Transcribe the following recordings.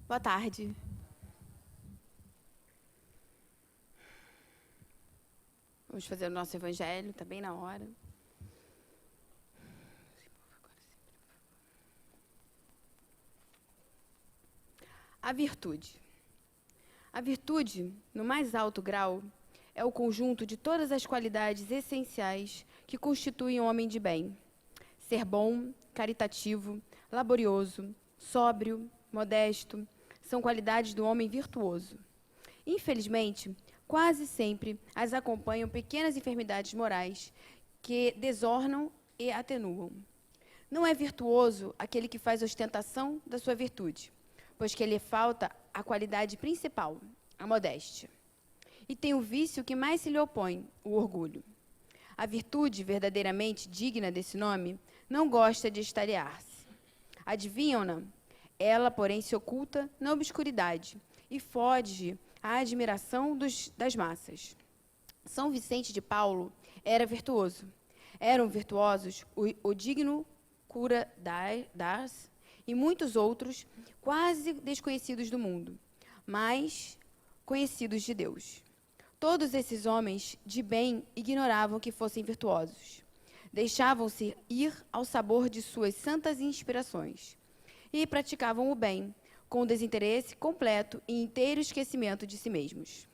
Boa tarde. Vamos fazer o nosso evangelho, está bem na hora. A virtude. A virtude, no mais alto grau, é o conjunto de todas as qualidades essenciais que constituem um homem de bem. Ser bom, caritativo, laborioso, sóbrio, modesto, são qualidades do homem virtuoso. Infelizmente, quase sempre as acompanham pequenas enfermidades morais que desornam e atenuam. Não é virtuoso aquele que faz ostentação da sua virtude, pois que lhe falta a qualidade principal, a modéstia. E tem o vício que mais se lhe opõe, o orgulho. A virtude verdadeiramente digna desse nome não gosta de estariar-se. Adivinham-na? Ela, porém, se oculta na obscuridade e foge à admiração das massas. São Vicente de Paulo era virtuoso. Eram virtuosos o digno Cura d'Ars e muitos outros, quase desconhecidos do mundo, mas conhecidos de Deus. Todos esses homens de bem ignoravam que fossem virtuosos. Deixavam-se ir ao sabor de suas santas inspirações e praticavam o bem, com desinteresse completo e inteiro esquecimento de si mesmos.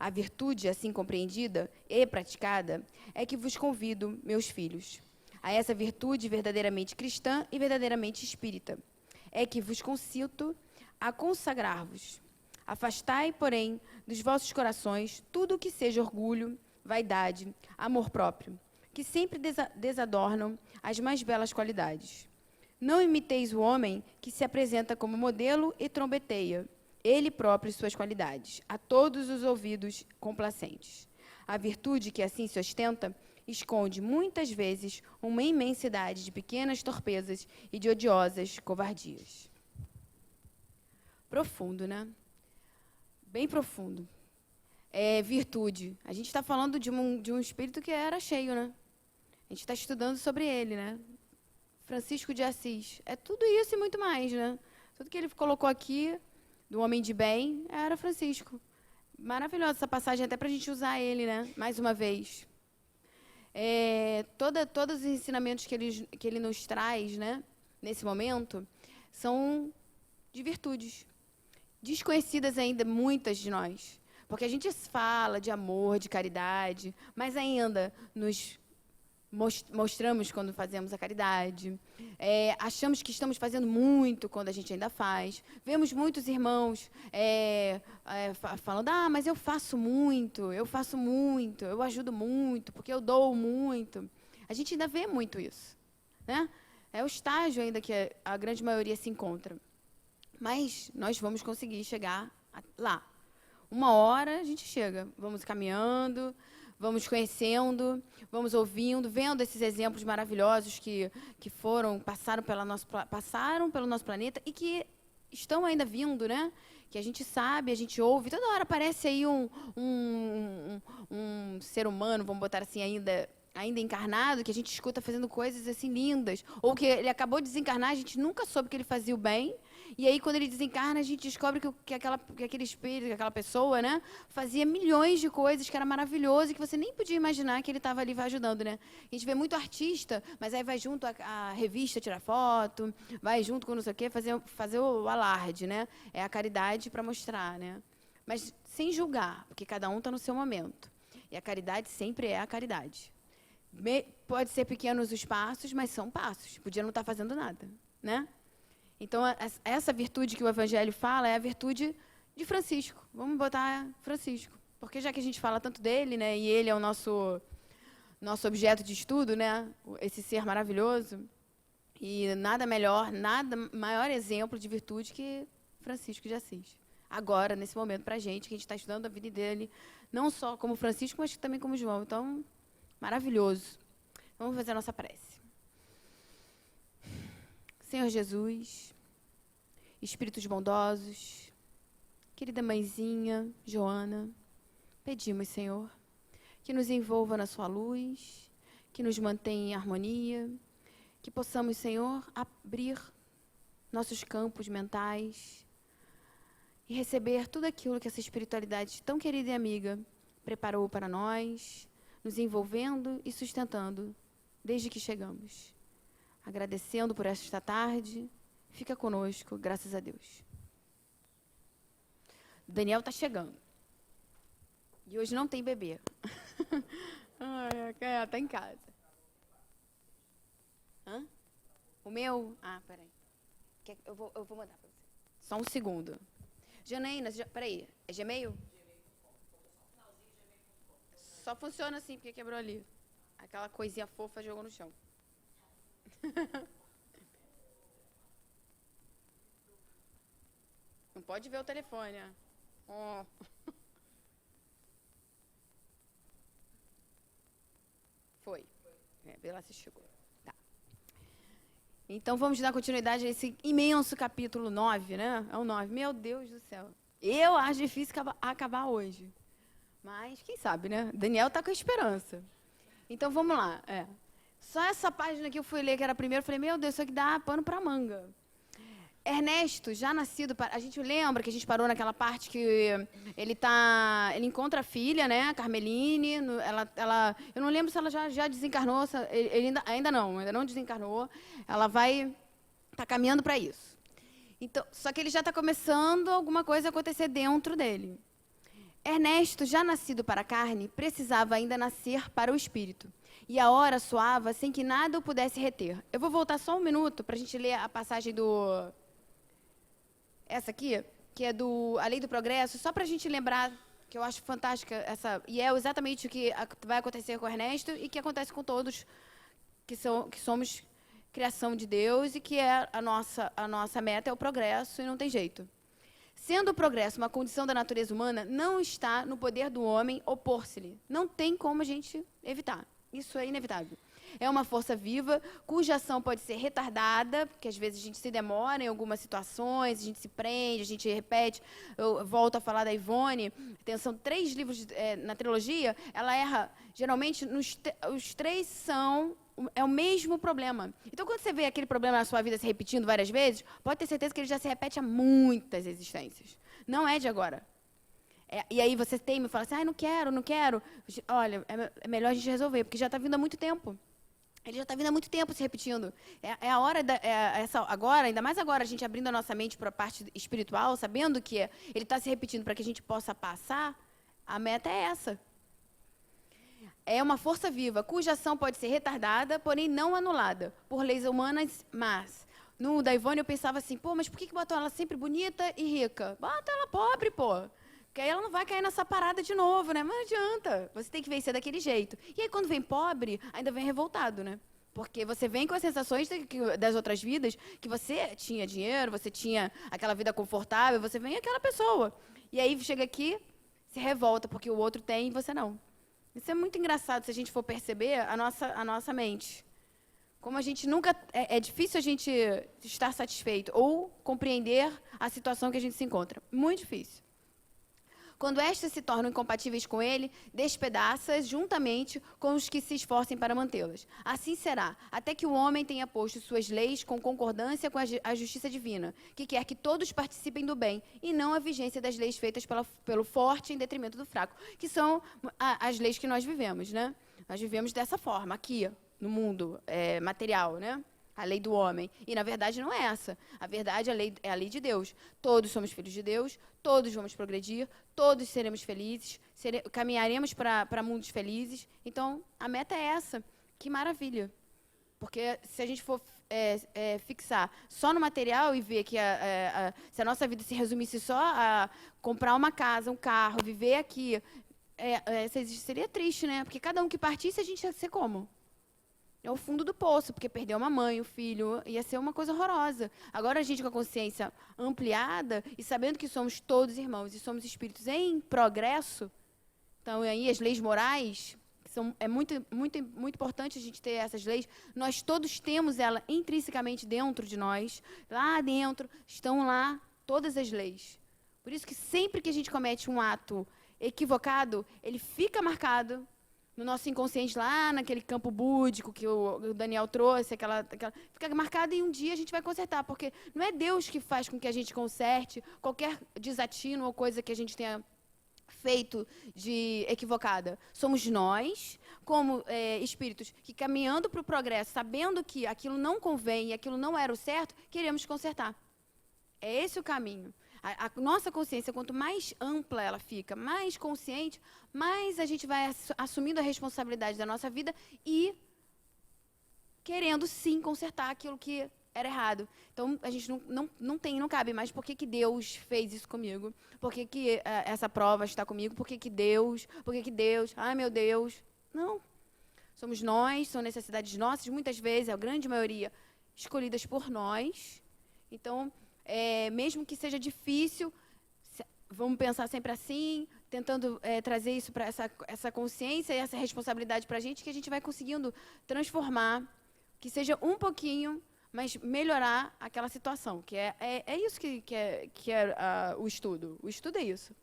A virtude, assim compreendida e praticada, é que vos convido, meus filhos, a essa virtude verdadeiramente cristã e verdadeiramente espírita. É que vos concito a consagrar-vos. Afastai, porém, dos vossos corações tudo o que seja orgulho, vaidade, amor próprio, que sempre desadornam as mais belas qualidades. Não imiteis o homem que se apresenta como modelo e trombeteia, ele próprio suas qualidades, a todos os ouvidos complacentes. A virtude que assim se ostenta esconde muitas vezes uma imensidade de pequenas torpezas e de odiosas covardias. Profundo, né? Bem profundo. Virtude. A gente está falando de um espírito que era cheio, né? A gente está estudando sobre ele, né? Francisco de Assis. É tudo isso e muito mais, né? Tudo que ele colocou aqui, do homem de bem, era Francisco. Maravilhosa essa passagem, até para a gente usar ele, né? Mais uma vez. Todos os ensinamentos que ele nos traz, né? Nesse momento, são de virtudes. Desconhecidas ainda, muitas de nós. Porque a gente fala de amor, de caridade, mas ainda nos mostramos quando fazemos a caridade, achamos que estamos fazendo muito quando a gente ainda faz. Vemos muitos irmãos falando, mas eu faço muito, eu ajudo muito, porque eu dou muito. A gente ainda vê muito isso, né? É o estágio ainda que a grande maioria se encontra. Mas nós vamos conseguir chegar lá. Uma hora a gente chega, vamos caminhando, vamos conhecendo, vamos ouvindo, vendo esses exemplos maravilhosos que passaram pelo nosso planeta e que estão ainda vindo, né? Que a gente sabe, a gente ouve. Toda hora aparece aí um ser humano, vamos botar assim, ainda encarnado, que a gente escuta fazendo coisas assim lindas. Ou que ele acabou de desencarnar, a gente nunca soube que ele fazia o bem. E aí, quando ele desencarna, a gente descobre que aquele espírito, que aquela pessoa, né, fazia milhões de coisas, que era maravilhoso, e que você nem podia imaginar que ele estava ali ajudando, né? A gente vê muito artista, mas aí vai junto à revista tirar foto, vai junto com não sei o quê, fazer o alarde, né? É a caridade para mostrar, né? Mas sem julgar, porque cada um está no seu momento. E a caridade sempre é a caridade. Pode ser pequenos os passos, mas são passos. Podia não estar fazendo nada, né? Então, essa virtude que o Evangelho fala é a virtude de Francisco. Vamos botar Francisco. Porque já que a gente fala tanto dele, né, e ele é o nosso objeto de estudo, né, esse ser maravilhoso, e nada maior exemplo de virtude que Francisco de Assis. Agora, nesse momento, para a gente, que a gente está estudando a vida dele, não só como Francisco, mas também como João. Então, maravilhoso. Vamos fazer a nossa prece. Senhor Jesus, Espíritos bondosos, querida mãezinha, Joana, pedimos, Senhor, que nos envolva na sua luz, que nos mantenha em harmonia, que possamos, Senhor, abrir nossos campos mentais e receber tudo aquilo que essa espiritualidade tão querida e amiga preparou para nós, nos envolvendo e sustentando desde que chegamos. Agradecendo por esta tarde, fica conosco, graças a Deus. Daniel está chegando. E hoje não tem bebê. Está em casa. Hã? O meu? Ah, peraí. Eu vou mandar para você. Só um segundo. Janaína, peraí. É Gmail? Só funciona assim, porque quebrou ali. Aquela coisinha fofa jogou no chão. Não pode ver o telefone, né? Oh. Foi. Vê lá se chegou. Tá. Então, vamos dar continuidade a esse imenso capítulo 9, né? É o 9. Meu Deus do céu. Eu acho difícil acabar hoje. Mas, quem sabe, né? Daniel está com a esperança. Então, vamos lá. Só essa página que eu fui ler, que era a primeira, eu falei, meu Deus, isso aqui dá pano para manga. Ernesto, já nascido... A gente lembra que a gente parou naquela parte que ele encontra a filha, né, a Carmeline. Eu não lembro se ela já desencarnou. Ele ainda não desencarnou. Ela está caminhando para isso. Então, só que ele já está começando alguma coisa a acontecer dentro dele. Ernesto, já nascido para a carne, precisava ainda nascer para o espírito. E a hora soava sem que nada o pudesse reter. Eu vou voltar só um minuto para a gente ler a passagem essa aqui, que é A Lei do Progresso, só para a gente lembrar, que eu acho fantástica essa, e é exatamente o que vai acontecer com o Ernesto e que acontece com todos que somos criação de Deus e que a nossa meta é o progresso e não tem jeito. Sendo o progresso uma condição da natureza humana, não está no poder do homem opor-se-lhe. Não tem como a gente evitar. Isso é inevitável. É uma força viva, cuja ação pode ser retardada, porque às vezes a gente se demora em algumas situações, a gente se prende, a gente repete. Eu volto a falar da Ivone, são 3 livros na trilogia, ela erra, geralmente, os 3 é o mesmo problema. Então, quando você vê aquele problema na sua vida se repetindo várias vezes, pode ter certeza que ele já se repete há muitas existências. Não é de agora. E aí você teima e fala assim, não quero. Olha, é melhor a gente resolver, porque já está vindo há muito tempo. Ele já está vindo há muito tempo se repetindo. É a hora, agora, ainda mais agora, a gente abrindo a nossa mente para a parte espiritual, sabendo que ele está se repetindo para que a gente possa passar, a meta é essa. É uma força viva, cuja ação pode ser retardada, porém não anulada, por leis humanas, mas... No da Ivone eu pensava assim, mas por que botam ela sempre bonita e rica? Bota ela pobre, porque aí ela não vai cair nessa parada de novo, né? Mas não adianta. Você tem que vencer daquele jeito. E aí, quando vem pobre, ainda vem revoltado, né? Porque você vem com as sensações das outras vidas, que você tinha dinheiro, você tinha aquela vida confortável, você vem aquela pessoa. E aí, chega aqui, se revolta, porque o outro tem e você não. Isso é muito engraçado, se a gente for perceber a nossa mente. Como a gente nunca... É difícil a gente estar satisfeito ou compreender a situação que a gente se encontra. Muito difícil. Quando estas se tornam incompatíveis com ele, despedaça-as juntamente com os que se esforcem para mantê-las. Assim será, até que o homem tenha posto suas leis com concordância com a justiça divina, que quer que todos participem do bem, e não a vigência das leis feitas pelo forte em detrimento do fraco, que são as leis que nós vivemos, né? Nós vivemos dessa forma, aqui, no mundo material, né? A lei do homem. E, na verdade, não é essa. A verdade é a lei de Deus. Todos somos filhos de Deus, todos vamos progredir, todos seremos felizes, caminharemos para mundos felizes. Então, a meta é essa. Que maravilha. Porque se a gente for fixar só no material e ver que se a nossa vida se resumisse só a comprar uma casa, um carro, viver aqui, seria triste, né? Porque cada um que partisse, a gente ia ser como? É o fundo do poço, porque perdeu uma mãe, o filho, ia ser uma coisa horrorosa. Agora a gente com a consciência ampliada e sabendo que somos todos irmãos e somos espíritos em progresso, então aí as leis morais, é muito, muito, muito importante a gente ter essas leis, nós todos temos ela intrinsecamente dentro de nós, lá dentro estão lá todas as leis. Por isso que sempre que a gente comete um ato equivocado, ele fica marcado no nosso inconsciente, lá naquele campo búdico que o Daniel trouxe, fica marcado e um dia a gente vai consertar, porque não é Deus que faz com que a gente conserte qualquer desatino ou coisa que a gente tenha feito de equivocada. Somos nós, como espíritos, que caminhando para o progresso, sabendo que aquilo não convém e aquilo não era o certo, queremos consertar. É esse o caminho. A nossa consciência, quanto mais ampla ela fica, mais consciente, mais a gente vai assumindo a responsabilidade da nossa vida e querendo, sim, consertar aquilo que era errado. Então, a gente não cabe mais por que Deus fez isso comigo, por que essa prova está comigo, por que Deus, ai meu Deus. Não. Somos nós, são necessidades nossas, muitas vezes, a grande maioria, escolhidas por nós. Então, mesmo que seja difícil, vamos pensar sempre assim, tentando trazer isso para essa consciência e essa responsabilidade para a gente, que a gente vai conseguindo transformar, que seja um pouquinho, mas melhorar aquela situação, que é isso que é o estudo. O estudo é isso.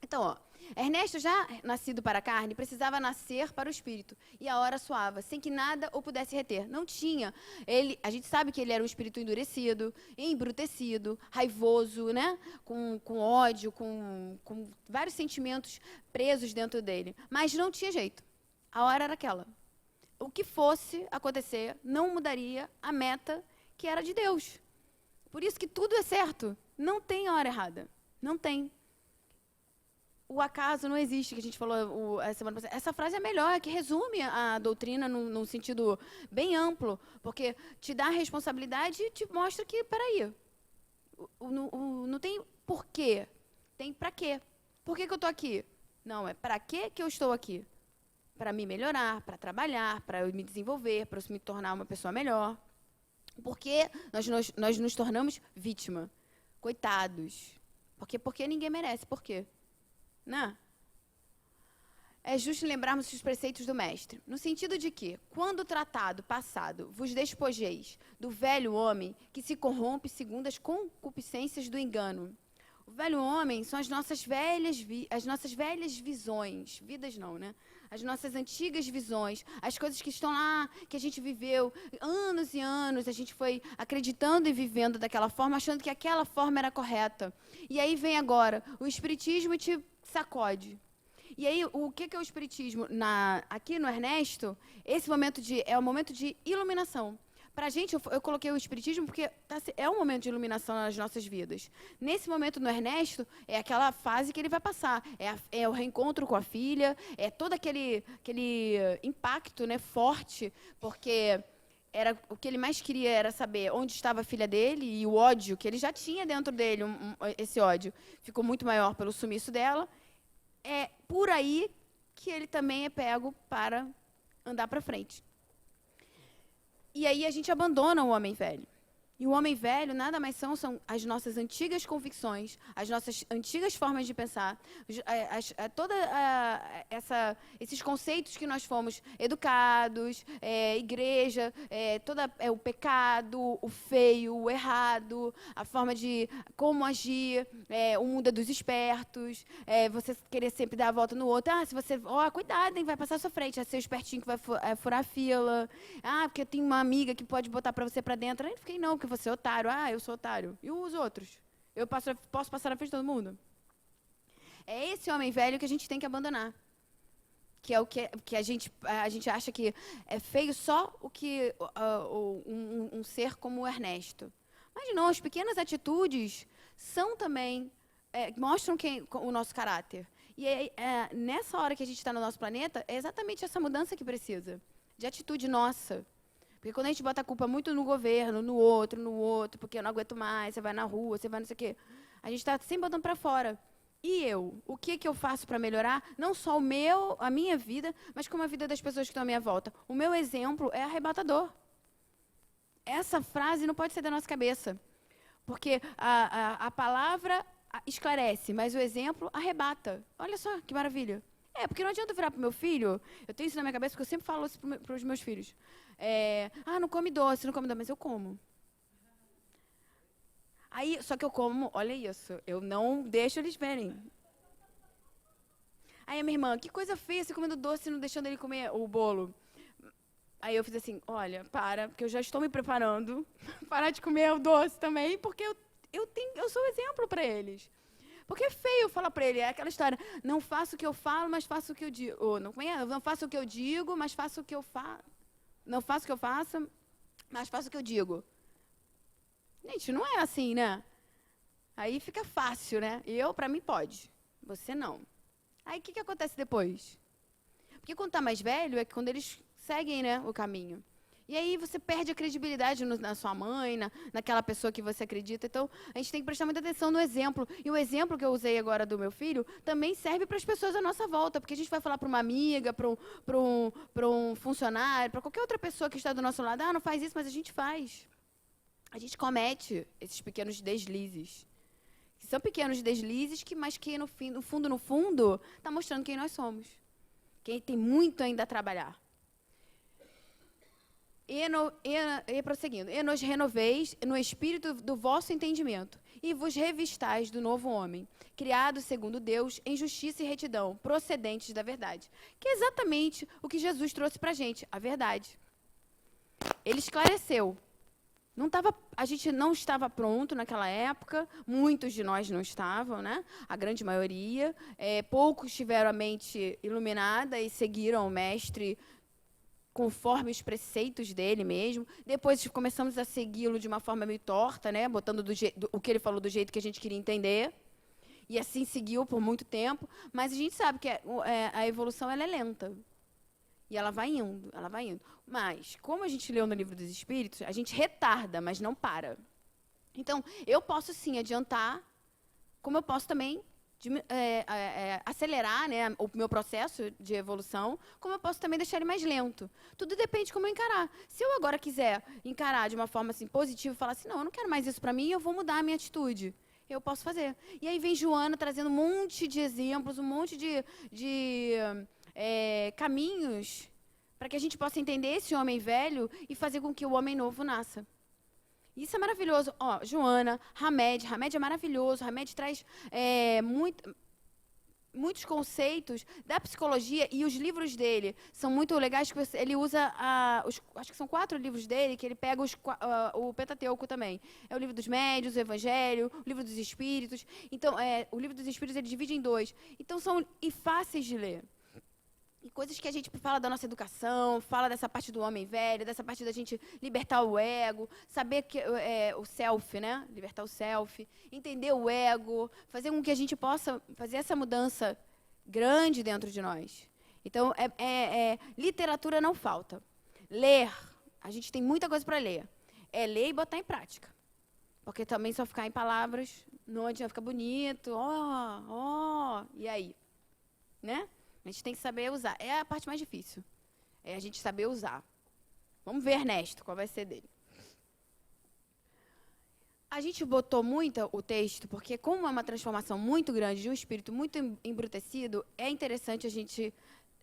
Então, ó, Ernesto, já nascido para a carne, precisava nascer para o espírito. E a hora soava, sem que nada o pudesse reter. Não tinha. A gente sabe que ele era um espírito endurecido, embrutecido, raivoso, né? Com ódio, com vários sentimentos presos dentro dele. Mas não tinha jeito. A hora era aquela. O que fosse acontecer não mudaria a meta que era de Deus. Por isso que tudo é certo. Não tem hora errada. Não tem. O acaso não existe, que a gente falou a semana passada. Essa frase é melhor, que resume a doutrina num sentido bem amplo, porque te dá a responsabilidade e te mostra que, peraí, não tem porquê, tem pra quê. Por que eu estou aqui? Não, é pra que eu estou aqui? Para me melhorar, para trabalhar, para eu me desenvolver, para eu me tornar uma pessoa melhor. Porque nós nos tornamos vítima, coitados. Porque ninguém merece, por quê? Não. É justo lembrarmos os preceitos do mestre, no sentido de que, quando o tratado passado vos despojeis do velho homem que se corrompe segundo as concupiscências do engano. O velho homem são as nossas velhas visões, vidas não, né? As nossas antigas visões, as coisas que estão lá, que a gente viveu anos e anos, a gente foi acreditando e vivendo daquela forma, achando que aquela forma era correta. E aí vem agora o espiritismo e te sacode. E aí, o que é o espiritismo? Aqui no Ernesto, esse momento é um momento de iluminação. Para a gente, eu coloquei o espiritismo porque é um momento de iluminação nas nossas vidas. Nesse momento no Ernesto, é aquela fase que ele vai passar. É o reencontro com a filha, é todo aquele impacto, né, forte, porque o que ele mais queria era saber onde estava a filha dele, e o ódio que ele já tinha dentro dele, esse ódio, ficou muito maior pelo sumiço dela. É por aí que ele também é pego para andar para frente. E aí a gente abandona o homem velho. E o homem velho nada mais são as nossas antigas convicções, as nossas antigas formas de pensar, esses conceitos que nós fomos educados, igreja, o pecado, o feio, o errado, a forma de como agir, o mundo é dos espertos, você querer sempre dar a volta no outro. Se você, cuidado, hein, vai passar à sua frente, é ser espertinho que vai furar a fila. Porque tem uma amiga que pode botar para você para dentro. Eu não fiquei não, porque você é otário. Eu sou otário. E os outros? Eu posso passar na frente de todo mundo? É esse homem velho que a gente tem que abandonar. Que é o que a gente acha que é feio só um ser como o Ernesto. Mas não, as pequenas atitudes são também, mostram o nosso caráter. E nessa hora que a gente está no nosso planeta, é exatamente essa mudança que precisa, de atitude nossa. Porque quando a gente bota a culpa muito no governo, no outro, porque eu não aguento mais, você vai na rua, você vai não sei o quê, a gente está sempre botando para fora. E eu? O que eu faço para melhorar? Não só a minha vida, mas como a vida das pessoas que estão à minha volta. O meu exemplo é arrebatador. Essa frase não pode ser da nossa cabeça. Porque a palavra esclarece, mas o exemplo arrebata. Olha só que maravilha. Porque não adianta virar para o meu filho, eu tenho isso na minha cabeça, porque eu sempre falo isso para os meus filhos. Não come doce, mas eu como. Aí, só que eu como, olha isso, eu não deixo eles verem. Aí a minha irmã, que coisa feia, você comendo doce e não deixando ele comer o bolo. Aí eu fiz assim, olha, porque eu já estou me preparando, parar de comer o doce também, porque eu sou exemplo para eles. Porque é feio falar para ele, é aquela história, não faço o que eu falo, mas faço o que eu digo. Ou, não, não faço o que eu digo, mas faço o que eu faço. Não faço o que eu faço, mas faço o que eu digo. Gente, não é assim, né? Aí fica fácil, né? Para mim, pode. Você não. Aí, o que acontece depois? Porque quando está mais velho, é quando eles seguem, né, o caminho. E aí você perde a credibilidade na sua mãe, naquela pessoa que você acredita. Então, a gente tem que prestar muita atenção no exemplo. E o exemplo que eu usei agora do meu filho também serve para as pessoas à nossa volta. Porque a gente vai falar para uma amiga, para um funcionário, para qualquer outra pessoa que está do nosso lado. Ah, não faz isso, mas a gente faz. A gente comete esses pequenos deslizes. Que são pequenos deslizes, mas que no fundo, está mostrando quem nós somos. Quem tem muito ainda a trabalhar. Prosseguindo, e nos renoveis no espírito do vosso entendimento, e vos revistais do novo homem, criado segundo Deus, em justiça e retidão, procedentes da verdade. Que é exatamente o que Jesus trouxe para a gente, a verdade. Ele esclareceu. A gente não estava pronto naquela época, muitos de nós não estavam, né? A grande maioria. Poucos tiveram a mente iluminada e seguiram o mestre conforme os preceitos dele mesmo. Depois começamos a segui-lo de uma forma meio torta, né? Botando o que ele falou do jeito que a gente queria entender. E assim seguiu por muito tempo. Mas a gente sabe que a evolução ela é lenta. E ela vai indo, ela vai indo. Mas, como a gente leu no Livro dos Espíritos, a gente retarda, mas não para. Então, eu posso sim adiantar, como eu posso também acelerar, né, o meu processo de evolução, como eu posso também deixar ele mais lento. Tudo depende de como eu encarar. Se eu agora quiser encarar de uma forma assim, positiva, e falar assim, não, eu não quero mais isso para mim, eu vou mudar a minha atitude. Eu posso fazer. E aí vem Joana trazendo um monte de exemplos, um monte de caminhos para que a gente possa entender esse homem velho e fazer com que o homem novo nasça. Isso é maravilhoso. Ó, Joana, Hamed é maravilhoso. Hamed traz muitos conceitos da psicologia e os livros dele são muito legais. Que ele usa, acho que são 4 livros dele, que ele pega o Pentateuco também. É o livro dos médiuns, o Evangelho, o livro dos Espíritos. Então, o livro dos Espíritos ele divide em 2. Então, são fáceis de ler. E coisas que a gente fala da nossa educação, fala dessa parte do homem velho, dessa parte da gente libertar o ego, saber que o self, né? Libertar o self, entender o ego, fazer com que a gente possa fazer essa mudança grande dentro de nós. Então, literatura não falta. Ler, a gente tem muita coisa para ler. É ler e botar em prática. Porque também só ficar em palavras, não adianta ficar bonito, e aí? Né? A gente tem que saber usar. É a parte mais difícil. É a gente saber usar. Vamos ver, Ernesto, qual vai ser dele. A gente botou muito o texto, porque como é uma transformação muito grande, de um espírito muito embrutecido, é interessante a gente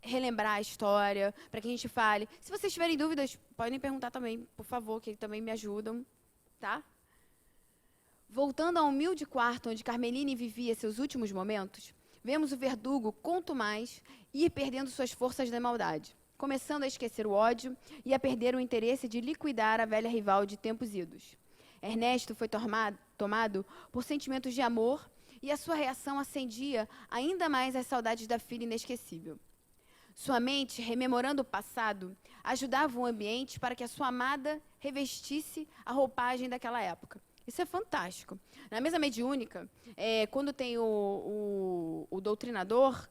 relembrar a história, para que a gente fale. Se vocês tiverem dúvidas, podem perguntar também, por favor, que também me ajudam, tá? Voltando ao humilde quarto onde Carmeline vivia seus últimos momentos, vemos o verdugo, quanto mais, ir perdendo suas forças da maldade, começando a esquecer o ódio e a perder o interesse de liquidar a velha rival de tempos idos. Ernesto foi tomado por sentimentos de amor e a sua reação acendia ainda mais as saudades da filha inesquecível. Sua mente, rememorando o passado, ajudava o ambiente para que a sua amada revestisse a roupagem daquela época. Isso é fantástico. Na mesa mediúnica, quando tem o doutrinador,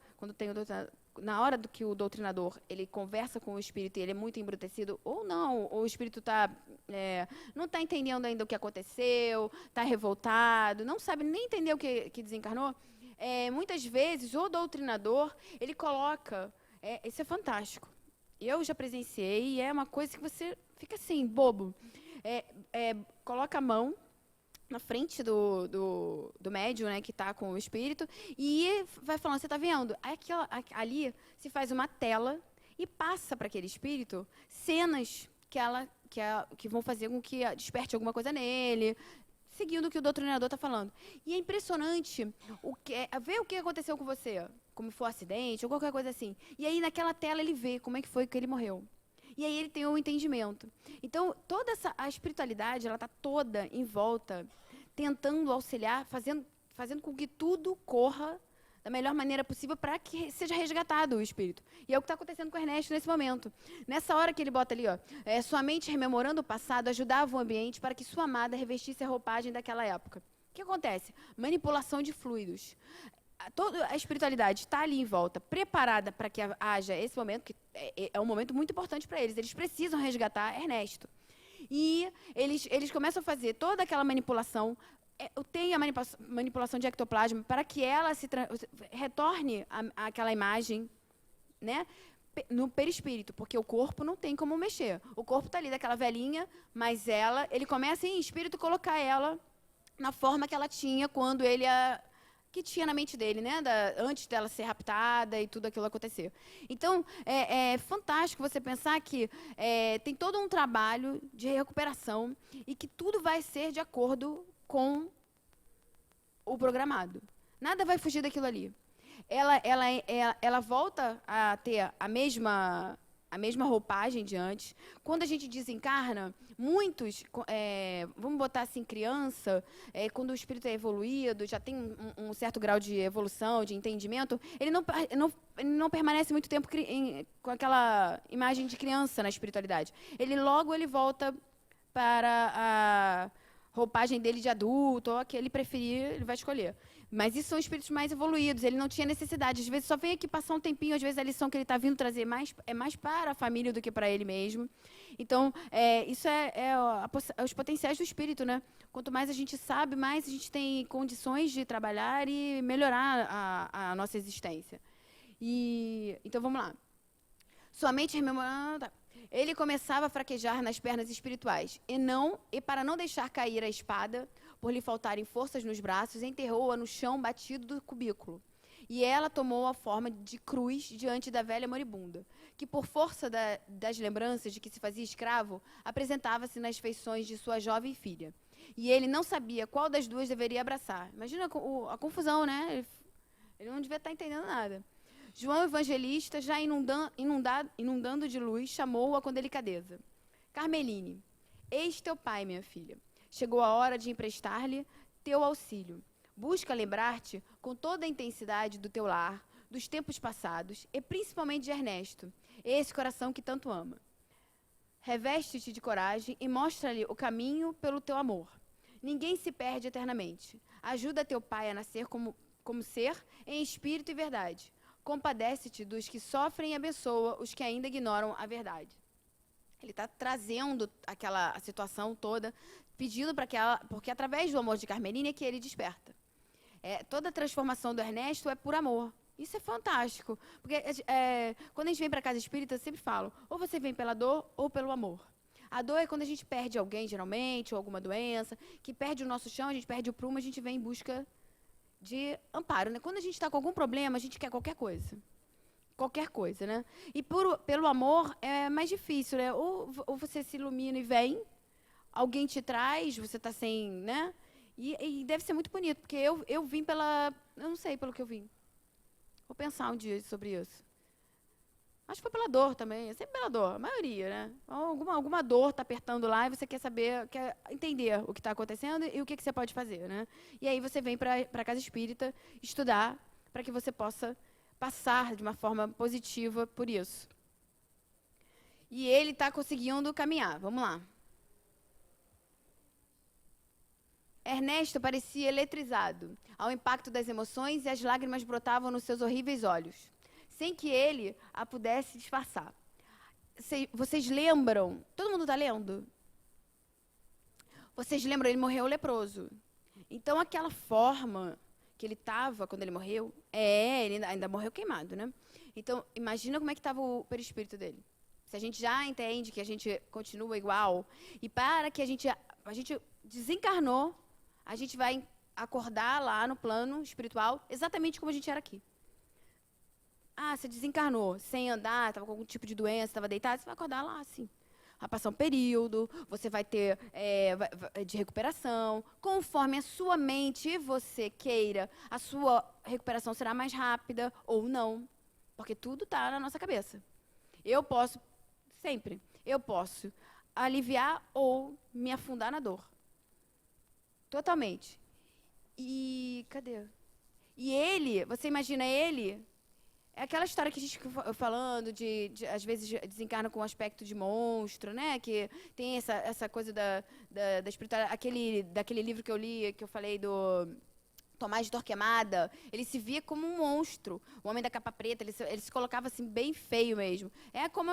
na hora do que o doutrinador ele conversa com o espírito e ele é muito embrutecido, ou não, ou o espírito não está entendendo ainda o que aconteceu, está revoltado, não sabe nem entender o que desencarnou, muitas vezes o doutrinador, ele coloca, isso é fantástico. Eu já presenciei e é uma coisa que você fica assim, bobo. Coloca a mão na frente do médium, né, que está com o espírito, e vai falando, você está vendo? Ali se faz uma tela e passa para aquele espírito cenas que vão fazer com que desperte alguma coisa nele, seguindo o que o doutrinador está falando. E é impressionante ver o que aconteceu com você. como foi um acidente ou qualquer coisa assim. E aí, naquela tela, ele vê como é que foi que ele morreu. E aí ele tem um entendimento. Então, a espiritualidade, ela está toda em volta, tentando auxiliar, fazendo com que tudo corra da melhor maneira possível para que seja resgatado o espírito. E é o que está acontecendo com o Ernesto nesse momento. Nessa hora que ele bota ali, ó, sua mente rememorando o passado ajudava o ambiente para que sua amada revestisse a roupagem daquela época. O que acontece? Manipulação de fluidos. Toda a espiritualidade está ali em volta, preparada para que haja esse momento, que é um momento muito importante para eles. Eles precisam resgatar Ernesto. E eles começam a fazer toda aquela manipulação. Tem a manipulação de ectoplasma para que ela retorne àquela imagem, né, no perispírito, porque o corpo não tem como mexer. O corpo está ali daquela velhinha, mas ele começa em espírito colocar ela na forma que ela tinha quando ele que tinha na mente dele, né? Antes dela ser raptada e tudo aquilo acontecer. Então, é fantástico você pensar que tem todo um trabalho de recuperação e que tudo vai ser de acordo com o programado. Nada vai fugir daquilo ali. Ela volta a ter a mesma roupagem de antes. Quando a gente desencarna, muitos, vamos botar assim, criança, quando o espírito é evoluído, já tem um certo grau de evolução, de entendimento, ele não permanece muito tempo com aquela imagem de criança na espiritualidade. Logo ele volta para a roupagem dele de adulto, ou a que ele preferir, ele vai escolher. Mas isso são espíritos mais evoluídos, ele não tinha necessidade. Às vezes só vem aqui passar um tempinho, às vezes a lição que ele está vindo trazer é mais para a família do que para ele mesmo. Então, isso os potenciais do espírito, né? Quanto mais a gente sabe, mais a gente tem condições de trabalhar e melhorar a nossa existência. Então, vamos lá. Sua mente rememorando... Ele começava a fraquejar nas pernas espirituais, e para não deixar cair a espada, por lhe faltarem forças nos braços, enterrou-a no chão batido do cubículo. E ela tomou a forma de cruz diante da velha moribunda, que por força das lembranças de que se fazia escravo, apresentava-se nas feições de sua jovem filha. E ele não sabia qual das duas deveria abraçar. Imagina a confusão, né? Ele não devia estar entendendo nada. João Evangelista, já inundando de luz, chamou-a com delicadeza. Carmeline, eis teu pai, minha filha. Chegou a hora de emprestar-lhe teu auxílio. Busca lembrar-te com toda a intensidade do teu lar, dos tempos passados, e principalmente de Ernesto, esse coração que tanto ama. Reveste-te de coragem e mostra-lhe o caminho pelo teu amor. Ninguém se perde eternamente. Ajuda teu pai a nascer como ser em espírito e verdade. Compadece-te dos que sofrem e abençoa os que ainda ignoram a verdade. Ele está trazendo a situação toda, pedindo para que porque através do amor de Carmeline é que ele desperta. Toda a transformação do Ernesto é por amor. Isso é fantástico. Porque quando a gente vem para a casa espírita, eu sempre falo, ou você vem pela dor ou pelo amor. A dor é quando a gente perde alguém, geralmente, ou alguma doença, que perde o nosso chão, a gente perde o prumo, a gente vem em busca de amparo, né? Quando a gente está com algum problema, a gente quer qualquer coisa. Qualquer coisa, né? E pelo amor é mais difícil, né? Ou você se ilumina e vem, alguém te traz, você está sem, né? E deve ser muito bonito, porque eu vim eu não sei pelo que eu vim. Vou pensar um dia sobre isso. Acho que foi pela dor também, é sempre pela dor, a maioria, né? Alguma dor está apertando lá e você quer entender o que está acontecendo e o que você pode fazer, né? E aí você vem para a casa espírita estudar para que você possa passar de uma forma positiva por isso. E ele está conseguindo caminhar, vamos lá. Ernesto parecia eletrizado ao impacto das emoções e as lágrimas brotavam nos seus horríveis olhos, sem que ele a pudesse disfarçar. Vocês lembram? Todo mundo está lendo? Vocês lembram? Ele morreu leproso. Então, aquela forma que ele estava quando ele morreu, ele ainda morreu queimado, né? Então, imagina como é que estava o perispírito dele. Se a gente já entende que a gente continua igual, e para que a gente desencarnou, a gente vai acordar lá no plano espiritual exatamente como a gente era aqui. Você desencarnou sem andar, estava com algum tipo de doença, estava deitado, você vai acordar lá assim. vai passar um período, você vai ter de recuperação. Conforme a sua mente e você queira, a sua recuperação será mais rápida ou não. Porque tudo está na nossa cabeça. Eu posso aliviar ou me afundar na dor. Totalmente. E cadê? E ele, você imagina ele, é aquela história que a gente fica falando às vezes desencarna com um aspecto de monstro, né? Que tem essa coisa da espiritualidade, daquele livro que eu li, que eu falei do Tomás de Torquemada, ele se via como um monstro, o homem da capa preta, ele se colocava assim bem feio mesmo. É como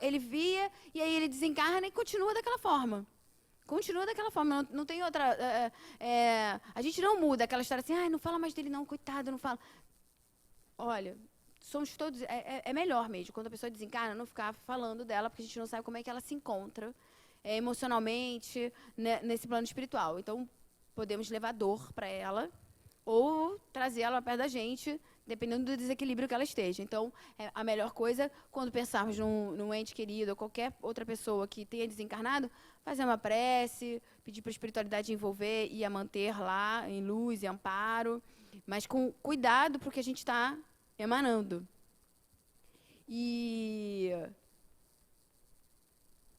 ele via, e aí ele desencarna e continua daquela forma. Continua daquela forma, não tem outra... a gente não muda aquela história assim, não fala mais dele não, coitado, não fala. Olha, somos todos... É melhor mesmo, quando a pessoa desencarna, não ficar falando dela, porque a gente não sabe como é que ela se encontra emocionalmente, né, nesse plano espiritual. Então, podemos levar dor para ela ou trazer ela perto da gente, dependendo do desequilíbrio que ela esteja. Então, a melhor coisa, quando pensarmos num ente querido ou qualquer outra pessoa que tenha desencarnado, fazer uma prece, pedir para a espiritualidade envolver e a manter lá em luz e amparo, mas com cuidado para o que a gente está emanando. E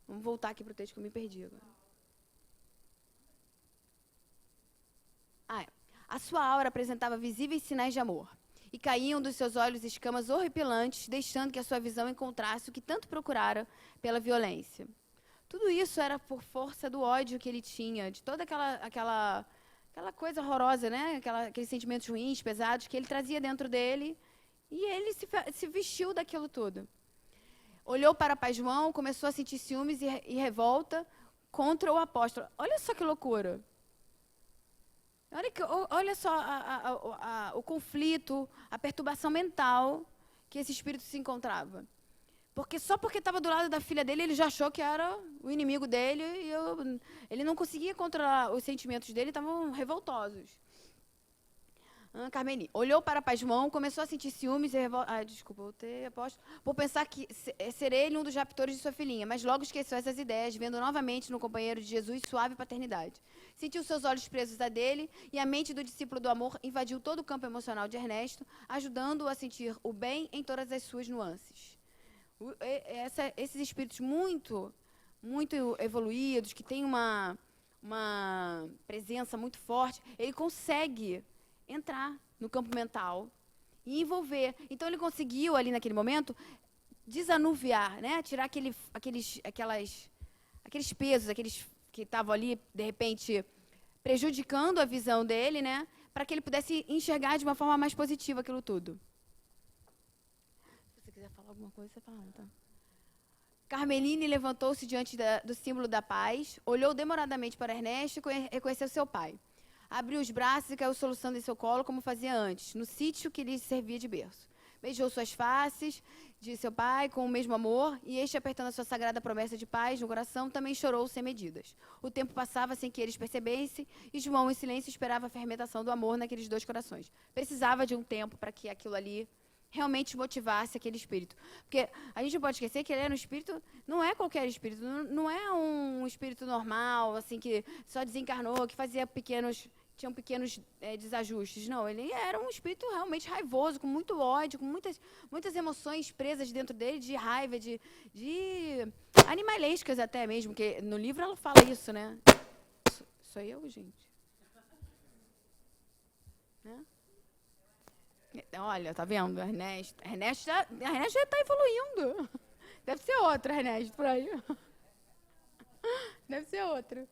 vamos voltar aqui para o texto que eu me perdi agora. A sua aura apresentava visíveis sinais de amor, e caíam dos seus olhos escamas horripilantes, deixando que a sua visão encontrasse o que tanto procurara pela violência. Tudo isso era por força do ódio que ele tinha, de toda aquela coisa horrorosa, né? Aqueles sentimentos ruins, pesados, que ele trazia dentro dele, e ele se vestiu daquilo tudo. Olhou para Pai João, começou a sentir ciúmes e revolta contra o apóstolo. Olha só que loucura! Olha só o conflito, a perturbação mental que esse espírito se encontrava. Só porque estava do lado da filha dele, ele já achou que era o inimigo dele e ele não conseguia controlar os sentimentos dele, estavam revoltosos. Carmeni olhou para Pai João, começou a sentir ciúmes e revolta. Desculpa, voltei, apóstolo. Por pensar que seria ele um dos raptores de sua filhinha, mas logo esqueceu essas ideias, vendo novamente no companheiro de Jesus suave paternidade. Sentiu seus olhos presos a dele e a mente do discípulo do amor invadiu todo o campo emocional de Ernesto, ajudando-o a sentir o bem em todas as suas nuances. Esses espíritos muito evoluídos, que têm uma presença muito forte, ele consegue entrar no campo mental e envolver. Então, ele conseguiu, ali naquele momento, desanuviar, né? Tirar aqueles pesos, aqueles que estavam ali, de repente, prejudicando a visão dele, né? Para que ele pudesse enxergar de uma forma mais positiva aquilo tudo. Se você quiser falar alguma coisa, você fala, tá? Carmeline levantou-se diante do símbolo da paz, olhou demoradamente para Ernesto e reconheceu seu pai. Abriu os braços e caiu soluçando em seu colo, como fazia antes, no sítio que lhe servia de berço. Beijou suas faces de seu pai com o mesmo amor, e este, apertando a sua sagrada promessa de paz no coração, também chorou sem medidas. O tempo passava sem que eles percebessem, e João, em silêncio, esperava a fermentação do amor naqueles dois corações. Precisava de um tempo para que aquilo ali realmente motivasse aquele espírito. Porque a gente não pode esquecer que ele era um espírito, não é qualquer espírito, não é um espírito normal, assim, que só desencarnou, que tinham pequenos desajustes. Não, ele era um espírito realmente raivoso, com muito ódio, com muitas emoções presas dentro dele, de raiva, de animalescas até mesmo, que no livro ela fala isso, né? Sou eu, gente? Né? Olha, tá vendo? Ernesto já está evoluindo. Deve ser outro Ernesto por aí. Deve ser outro.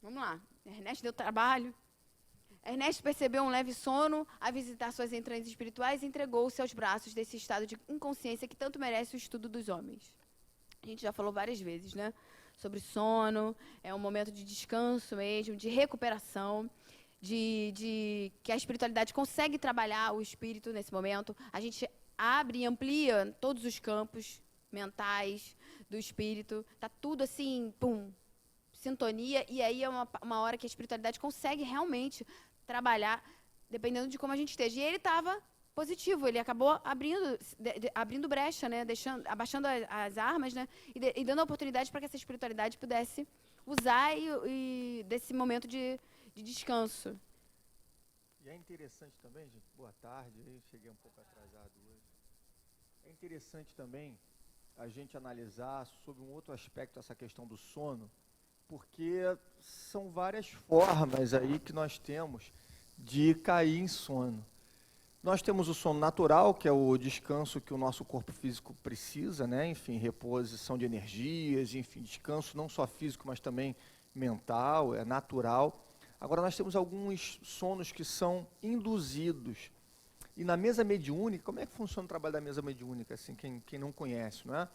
Vamos lá. Ernesto deu trabalho. Ernesto percebeu um leve sono a visitar suas entranhas espirituais e entregou-se aos braços desse estado de inconsciência que tanto merece o estudo dos homens. A gente já falou várias vezes, né? Sobre sono, é um momento de descanso mesmo, de recuperação, que a espiritualidade consegue trabalhar o espírito nesse momento. A gente abre e amplia todos os campos mentais do espírito. Está tudo assim, sintonia, e aí é uma hora que a espiritualidade consegue realmente trabalhar, dependendo de como a gente esteja. E ele estava positivo. Ele acabou abrindo brecha, né? Abaixando as armas, né? E dando a oportunidade para que essa espiritualidade pudesse usar e desse momento de descanso. E é interessante também, gente, boa tarde, eu cheguei um pouco atrasado hoje. É interessante também a gente analisar sobre um outro aspecto essa questão do sono, porque são várias formas aí que nós temos de cair em sono. Nós temos o sono natural, que é o descanso que o nosso corpo físico precisa, né? Enfim, reposição de energias, enfim, descanso não só físico, mas também mental, é natural. Agora, nós temos alguns sonos que são induzidos. E na mesa mediúnica, como é que funciona o trabalho da mesa mediúnica, assim, quem não conhece, não é?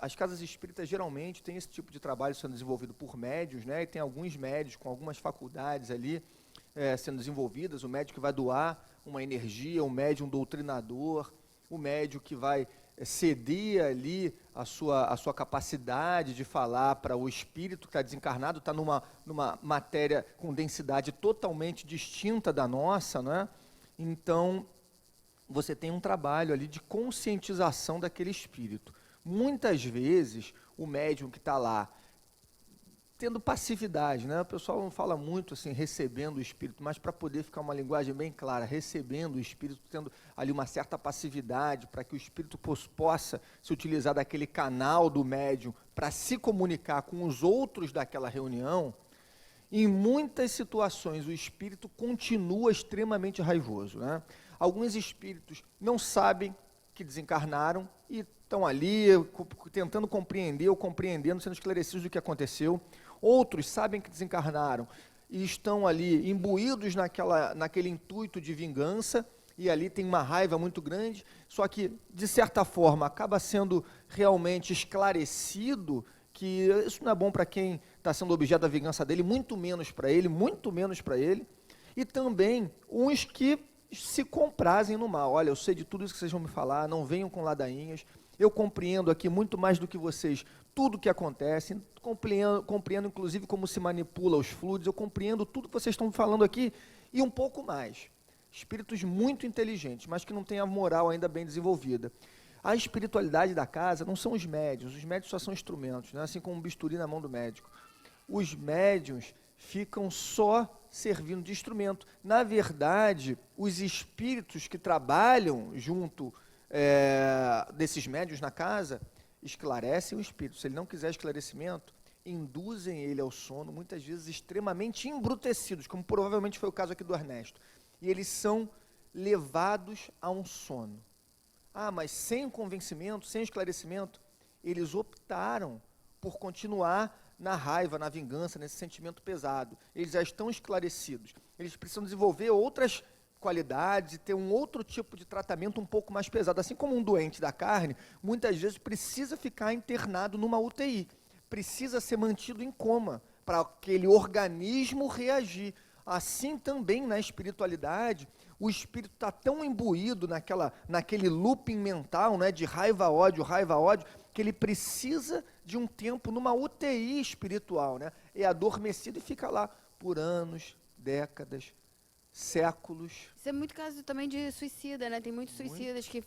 As casas espíritas geralmente têm esse tipo de trabalho sendo desenvolvido por médiuns, né? E tem alguns médios com algumas faculdades ali sendo desenvolvidas, o médium que vai doar uma energia, o médium doutrinador, o médium que vai ceder ali a sua capacidade de falar para o espírito que está desencarnado, está numa matéria com densidade totalmente distinta da nossa, né? Então, você tem um trabalho ali de conscientização daquele espírito. Muitas vezes, o médium que está lá, tendo passividade, né? O pessoal não fala muito assim, recebendo o espírito, mas para poder ficar uma linguagem bem clara, recebendo o espírito, tendo ali uma certa passividade, para que o espírito possa se utilizar daquele canal do médium para se comunicar com os outros daquela reunião. Em muitas situações, o espírito continua extremamente raivoso, né? Alguns espíritos não sabem que desencarnaram e estão ali tentando compreender ou compreendendo, sendo esclarecidos do que aconteceu. Outros sabem que desencarnaram e estão ali imbuídos naquele intuito de vingança, e ali tem uma raiva muito grande, só que, de certa forma, acaba sendo realmente esclarecido que isso não é bom para quem está sendo objeto da vingança dele, muito menos para ele, e também uns que se comprazem no mal. Olha, eu sei de tudo isso que vocês vão me falar, não venham com ladainhas, eu compreendo aqui muito mais do que vocês tudo o que acontece, compreendo inclusive como se manipula os fluidos, eu compreendo tudo que vocês estão falando aqui e um pouco mais. Espíritos muito inteligentes, mas que não têm a moral ainda bem desenvolvida. A espiritualidade da casa não são os médiuns só são instrumentos, né? Assim como um bisturi na mão do médico. Os médiuns ficam só servindo de instrumento. Na verdade, os espíritos que trabalham junto desses médiuns na casa, esclarecem o espírito. Se ele não quiser esclarecimento, induzem ele ao sono, muitas vezes extremamente embrutecidos, como provavelmente foi o caso aqui do Ernesto. E eles são levados a um sono. Ah, mas sem convencimento, sem esclarecimento, eles optaram por continuar na raiva, na vingança, nesse sentimento pesado. Eles já estão esclarecidos. Eles precisam desenvolver outras qualidades e ter um outro tipo de tratamento um pouco mais pesado. Assim como um doente da carne, muitas vezes precisa ficar internado numa UTI, precisa ser mantido em coma para aquele organismo reagir. Assim também na espiritualidade, o espírito está tão imbuído naquele looping mental, né, de raiva, ódio, que ele precisa de um tempo numa UTI espiritual, né? É adormecido e fica lá por anos, décadas, séculos. Isso é muito caso também de suicida, né? Tem muitos suicidas que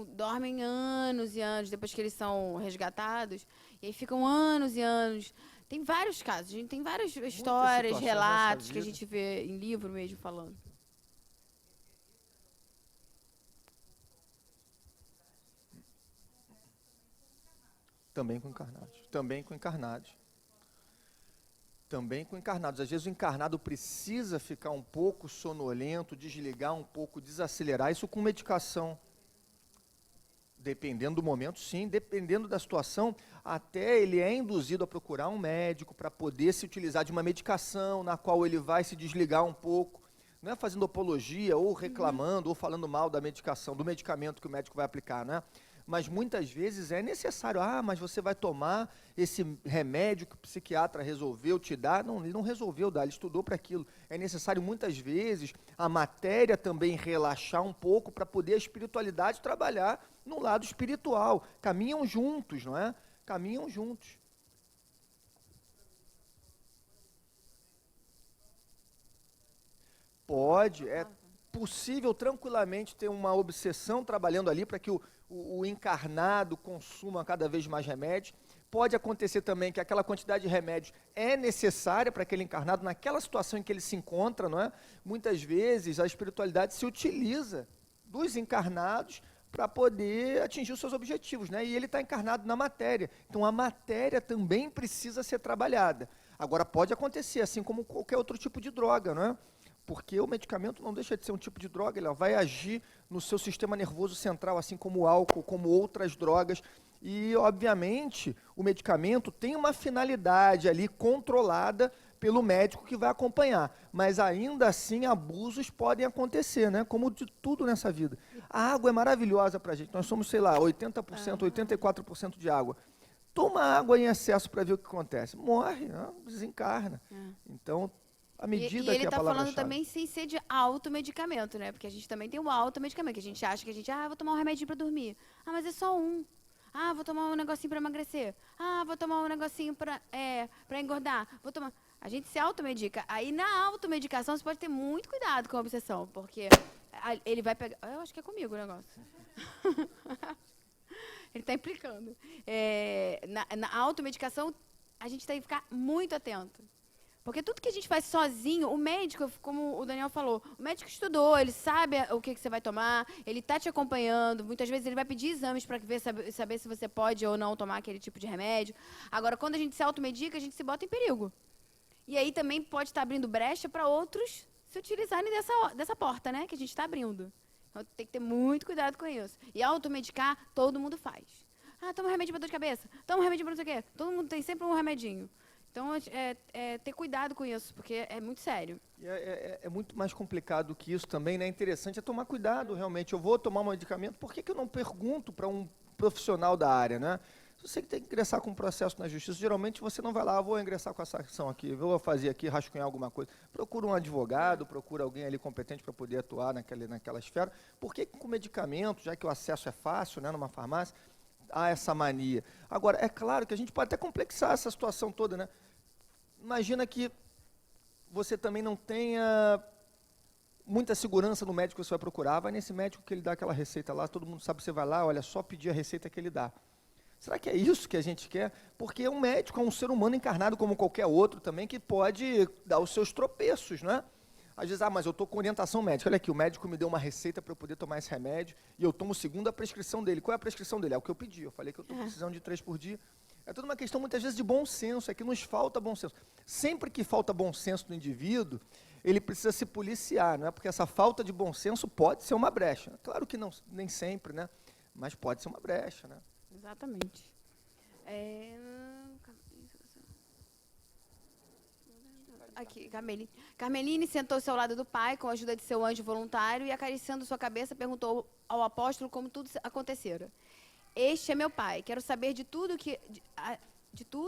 dormem anos e anos depois que eles são resgatados, e aí ficam anos e anos. Tem vários casos, a gente tem várias histórias, relatos que a gente vê em livro mesmo falando. Também com encarnados. Também com encarnados. Também com encarnados. Às vezes o encarnado precisa ficar um pouco sonolento, desligar um pouco, desacelerar. Isso com medicação. Dependendo do momento, sim. Dependendo da situação, até ele é induzido a procurar um médico para poder se utilizar de uma medicação na qual ele vai se desligar um pouco. Não é fazendo apologia, ou reclamando, ou falando mal da medicação, do medicamento que o médico vai aplicar, né? Mas muitas vezes é necessário, mas você vai tomar esse remédio que o psiquiatra resolveu te dar. Não, ele não resolveu dar, ele estudou para aquilo. É necessário muitas vezes a matéria também relaxar um pouco para poder a espiritualidade trabalhar no lado espiritual. Caminham juntos, não é? Caminham juntos. Pode, possível tranquilamente ter uma obsessão trabalhando ali para que o encarnado consuma cada vez mais remédios. Pode acontecer também que aquela quantidade de remédios é necessária para aquele encarnado naquela situação em que ele se encontra, não é? Muitas vezes a espiritualidade se utiliza dos encarnados para poder atingir os seus objetivos, né? E ele está encarnado na matéria. Então a matéria também precisa ser trabalhada. Agora pode acontecer, assim como qualquer outro tipo de droga, não é? Porque o medicamento não deixa de ser um tipo de droga, ele vai agir no seu sistema nervoso central, assim como o álcool, como outras drogas. E, obviamente, o medicamento tem uma finalidade ali controlada pelo médico que vai acompanhar. Mas, ainda assim, abusos podem acontecer, né? Como de tudo nessa vida. A água é maravilhosa para a gente. Nós somos, sei lá, 80%, 84% de água. Toma água em excesso para ver o que acontece. Morre, né? Desencarna. Então, à medida ele que a está palavra falando também sem ser de automedicamento, né? Porque a gente também tem o automedicamento, que a gente acha que vou tomar um remédio para dormir. Ah, mas é só um. Ah, vou tomar um negocinho para emagrecer. Ah, vou tomar um negocinho para engordar. Vou tomar... A gente se automedica. Aí, na automedicação, você pode ter muito cuidado com a obsessão, porque ele vai pegar... Eu acho que é comigo o negócio. Ele está implicando. Na automedicação, a gente tem que ficar muito atento. Porque tudo que a gente faz sozinho, o médico, como o Daniel falou, o médico estudou, ele sabe o que você vai tomar, ele está te acompanhando, muitas vezes ele vai pedir exames para saber se você pode ou não tomar aquele tipo de remédio. Agora, quando a gente se automedica, a gente se bota em perigo. E aí também pode estar abrindo brecha para outros se utilizarem dessa porta, né, que a gente está abrindo. Então, tem que ter muito cuidado com isso. E automedicar, todo mundo faz. Ah, toma um remédio para dor de cabeça, toma um remédio para não sei o quê. Todo mundo tem sempre um remedinho. Então, ter cuidado com isso, porque é muito sério. E é muito mais complicado que isso também, né? Interessante é tomar cuidado, realmente. Eu vou tomar um medicamento, por que eu não pergunto para um profissional da área, né? Se você tem que ingressar com um processo na justiça, geralmente você não vai lá, vou ingressar com essa ação aqui, vou fazer aqui, rascunhar alguma coisa. Procura um advogado, procura alguém ali competente para poder atuar naquela esfera. Por que com medicamento, já que o acesso é fácil, né, numa farmácia, há essa mania? Agora, é claro que a gente pode até complexar essa situação toda, né? Imagina que você também não tenha muita segurança no médico que você vai procurar, vai nesse médico que ele dá aquela receita lá, todo mundo sabe que você vai lá, olha, só pedir a receita que ele dá. Será que é isso que a gente quer? Porque um médico é um ser humano encarnado como qualquer outro também, que pode dar os seus tropeços, não é? Às vezes, mas eu estou com orientação médica. Olha aqui, o médico me deu uma receita para eu poder tomar esse remédio e eu tomo segundo a prescrição dele. Qual é a prescrição dele? É o que eu pedi. Eu falei que eu estou precisando de 3 por dia. É toda uma questão, muitas vezes, de bom senso. É que nos falta bom senso. Sempre que falta bom senso no indivíduo, ele precisa se policiar, não é? Porque essa falta de bom senso pode ser uma brecha. Claro que não, nem sempre, né? Mas pode ser uma brecha, né? Exatamente. Aqui, Carmeline sentou-se ao lado do pai, com a ajuda de seu anjo voluntário, e acariciando sua cabeça, perguntou ao apóstolo como tudo acontecera. Este é meu pai, quero saber de tudo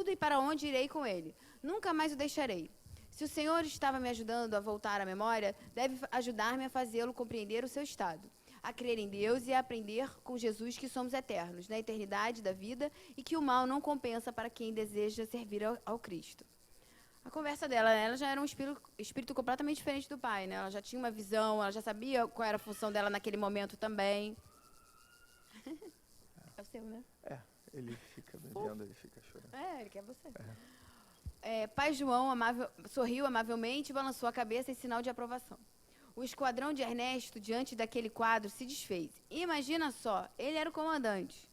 e para onde irei com ele. Nunca mais o deixarei. Se o Senhor estava me ajudando a voltar à memória, deve ajudar-me a fazê-lo compreender o seu estado, a crer em Deus e a aprender com Jesus que somos eternos, na eternidade da vida, e que o mal não compensa para quem deseja servir ao Cristo. A conversa dela, ela já era um espírito completamente diferente do pai, né? Ela já tinha uma visão, ela já sabia qual era a função dela naquele momento também. É o seu, né? Ele fica me vendo, ele fica chorando. Ele quer você. Pai João sorriu amavelmente e balançou a cabeça em sinal de aprovação. O esquadrão de Ernesto, diante daquele quadro, se desfez. Imagina só, ele era o comandante.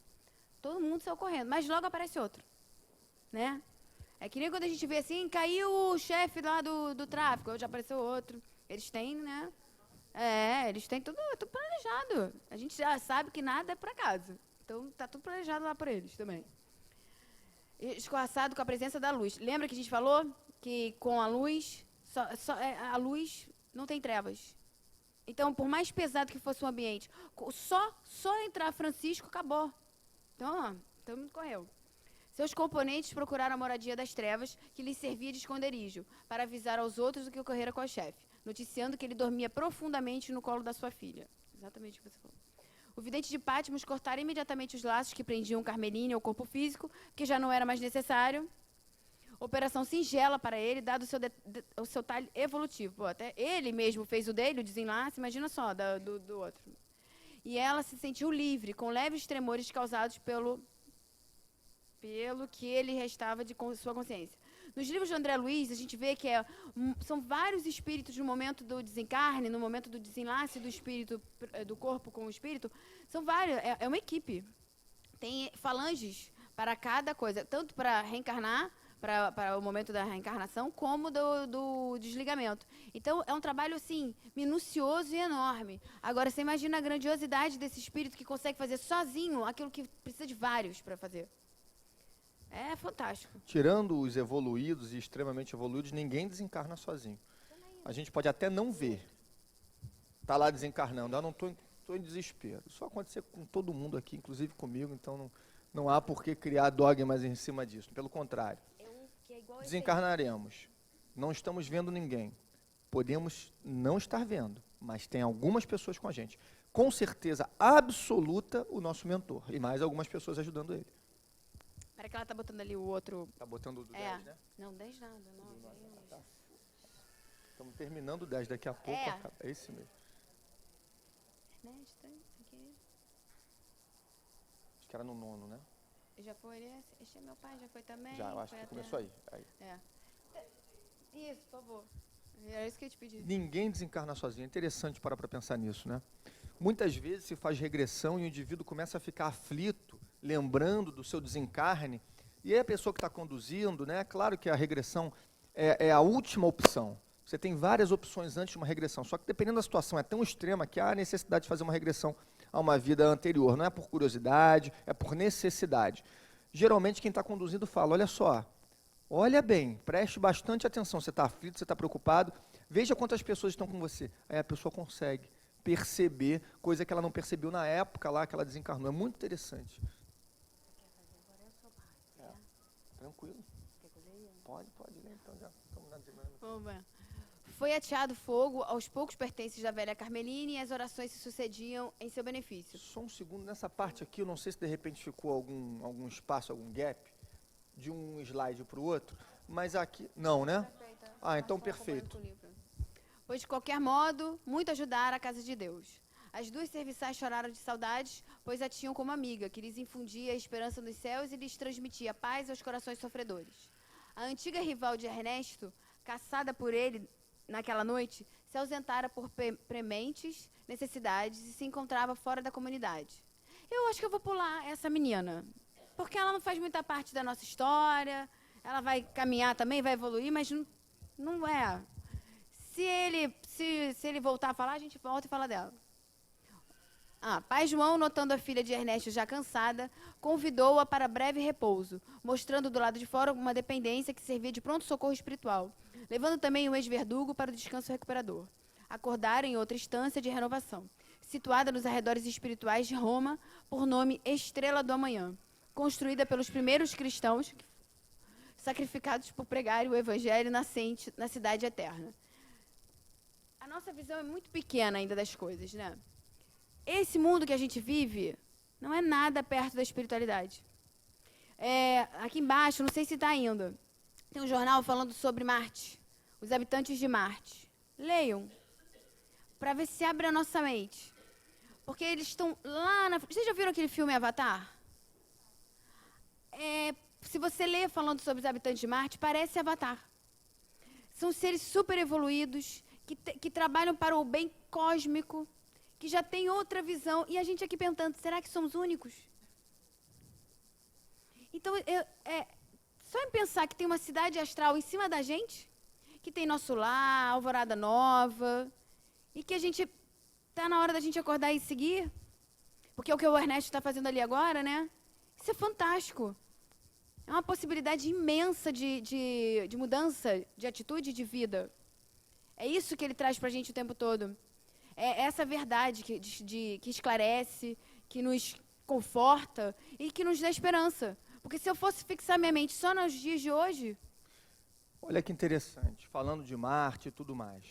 Todo mundo saiu correndo, mas logo aparece outro, né? É que nem quando a gente vê assim, caiu o chefe lá do tráfico, já apareceu outro. Eles têm, né? Eles têm tudo planejado. A gente já sabe que nada é por acaso. Então, tá tudo planejado lá por eles também. Escorraçado com a presença da luz. Lembra que a gente falou que com a luz, a luz não tem trevas. Então, por mais pesado que fosse o ambiente, só entrar Francisco, acabou. Então, todo mundo correu. Seus componentes procuraram a moradia das trevas, que lhes servia de esconderijo, para avisar aos outros o que ocorrera com o chefe, noticiando que ele dormia profundamente no colo da sua filha. Exatamente o que você falou. O vidente de Patmos cortara imediatamente os laços que prendiam Carmeline ao corpo físico, que já não era mais necessário. Operação singela para ele, dado o seu talho evolutivo. Pô, até ele mesmo fez o dele, o desenlace, imagina só, do outro. E ela se sentiu livre, com leves tremores causados pelo que ele restava de sua consciência. Nos livros de André Luiz, a gente vê que são vários espíritos no momento do desencarne, no momento do desenlace do espírito, do corpo com o espírito. São vários, é uma equipe. Tem falanges para cada coisa, tanto para reencarnar, para o momento da reencarnação, como do desligamento. Então, é um trabalho, assim, minucioso e enorme. Agora, você imagina a grandiosidade desse espírito que consegue fazer sozinho aquilo que precisa de vários para fazer. É fantástico. Tirando os evoluídos e extremamente evoluídos, ninguém desencarna sozinho. A gente pode até não ver. Está lá desencarnando. Eu não estou em desespero. Isso vai acontecer com todo mundo aqui, inclusive comigo, então não há por que criar dogmas em cima disso. Pelo contrário. Desencarnaremos. Não estamos vendo ninguém. Podemos não estar vendo, mas tem algumas pessoas com a gente. Com certeza absoluta, o nosso mentor. E mais algumas pessoas ajudando ele. Espera que ela tá botando ali o outro. Tá botando o do 10, né? Não, 10 nada. Tá. Estamos terminando o 10 daqui a pouco. Acaba. É esse mesmo. Acho que era no 9º, né? Já foi esse é meu pai, já foi também. Já, eu acho que começou aí. Isso, por favor. Era isso que eu te pedi. Ninguém desencarna sozinho. É interessante parar para pensar nisso, né? Muitas vezes se faz regressão e o indivíduo começa a ficar aflito, lembrando do seu desencarne, e aí a pessoa que está conduzindo, né? Claro que a regressão é a última opção. Você tem várias opções antes de uma regressão, só que dependendo da situação é tão extrema que há a necessidade de fazer uma regressão a uma vida anterior. Não é por curiosidade, é por necessidade. Geralmente quem está conduzindo fala, olha só, olha bem, preste bastante atenção, você está aflito, você está preocupado, veja quantas pessoas estão com você. Aí a pessoa consegue perceber, coisa que ela não percebeu na época lá que ela desencarnou. É muito interessante. Tranquilo. Pode ler, então já estamos na semana. Foi ateado fogo aos poucos pertences da velha Carmeline e as orações se sucediam em seu benefício. Só um segundo, nessa parte aqui, eu não sei se de repente ficou algum espaço, algum gap, de um slide para o outro, mas aqui, não, né? Então perfeito. Pois de qualquer modo, muito ajudara a casa de Deus. As duas serviçais choraram de saudades, pois a tinham como amiga, que lhes infundia a esperança nos céus e lhes transmitia paz aos corações sofredores. A antiga rival de Ernesto, caçada por ele naquela noite, se ausentara por prementes necessidades e se encontrava fora da comunidade. Eu acho que eu vou pular essa menina, porque ela não faz muita parte da nossa história, ela vai caminhar também, vai evoluir, mas não é. Se ele voltar a falar, a gente volta e fala dela. Pai João, notando a filha de Ernesto já cansada, convidou-a para breve repouso, mostrando do lado de fora uma dependência que servia de pronto-socorro espiritual, levando também o ex-verdugo para o descanso recuperador. Acordaram em outra estância de renovação, situada nos arredores espirituais de Roma, por nome Estrela do Amanhã, construída pelos primeiros cristãos sacrificados por pregarem o evangelho nascente na cidade eterna. A nossa visão é muito pequena ainda das coisas, né? Esse mundo que a gente vive não é nada perto da espiritualidade. Aqui embaixo, não sei se está ainda, tem um jornal falando sobre Marte, os habitantes de Marte. Leiam, para ver se abre a nossa mente. Porque eles estão lá na... Vocês já viram aquele filme Avatar? Se você lê falando sobre os habitantes de Marte, parece Avatar. São seres super evoluídos, que trabalham para o bem cósmico, que já tem outra visão, e a gente aqui pensando, será que somos únicos? Então, só em pensar que tem uma cidade astral em cima da gente, que tem nosso lar, Alvorada Nova, e que a gente está na hora da gente acordar e seguir, porque é o que o Ernesto está fazendo ali agora, né? Isso é fantástico. É uma possibilidade imensa de mudança de atitude e de vida. É isso que ele traz para a gente o tempo todo. É essa verdade que esclarece, que nos conforta e que nos dá esperança. Porque se eu fosse fixar minha mente só nos dias de hoje... Olha que interessante, falando de Marte e tudo mais.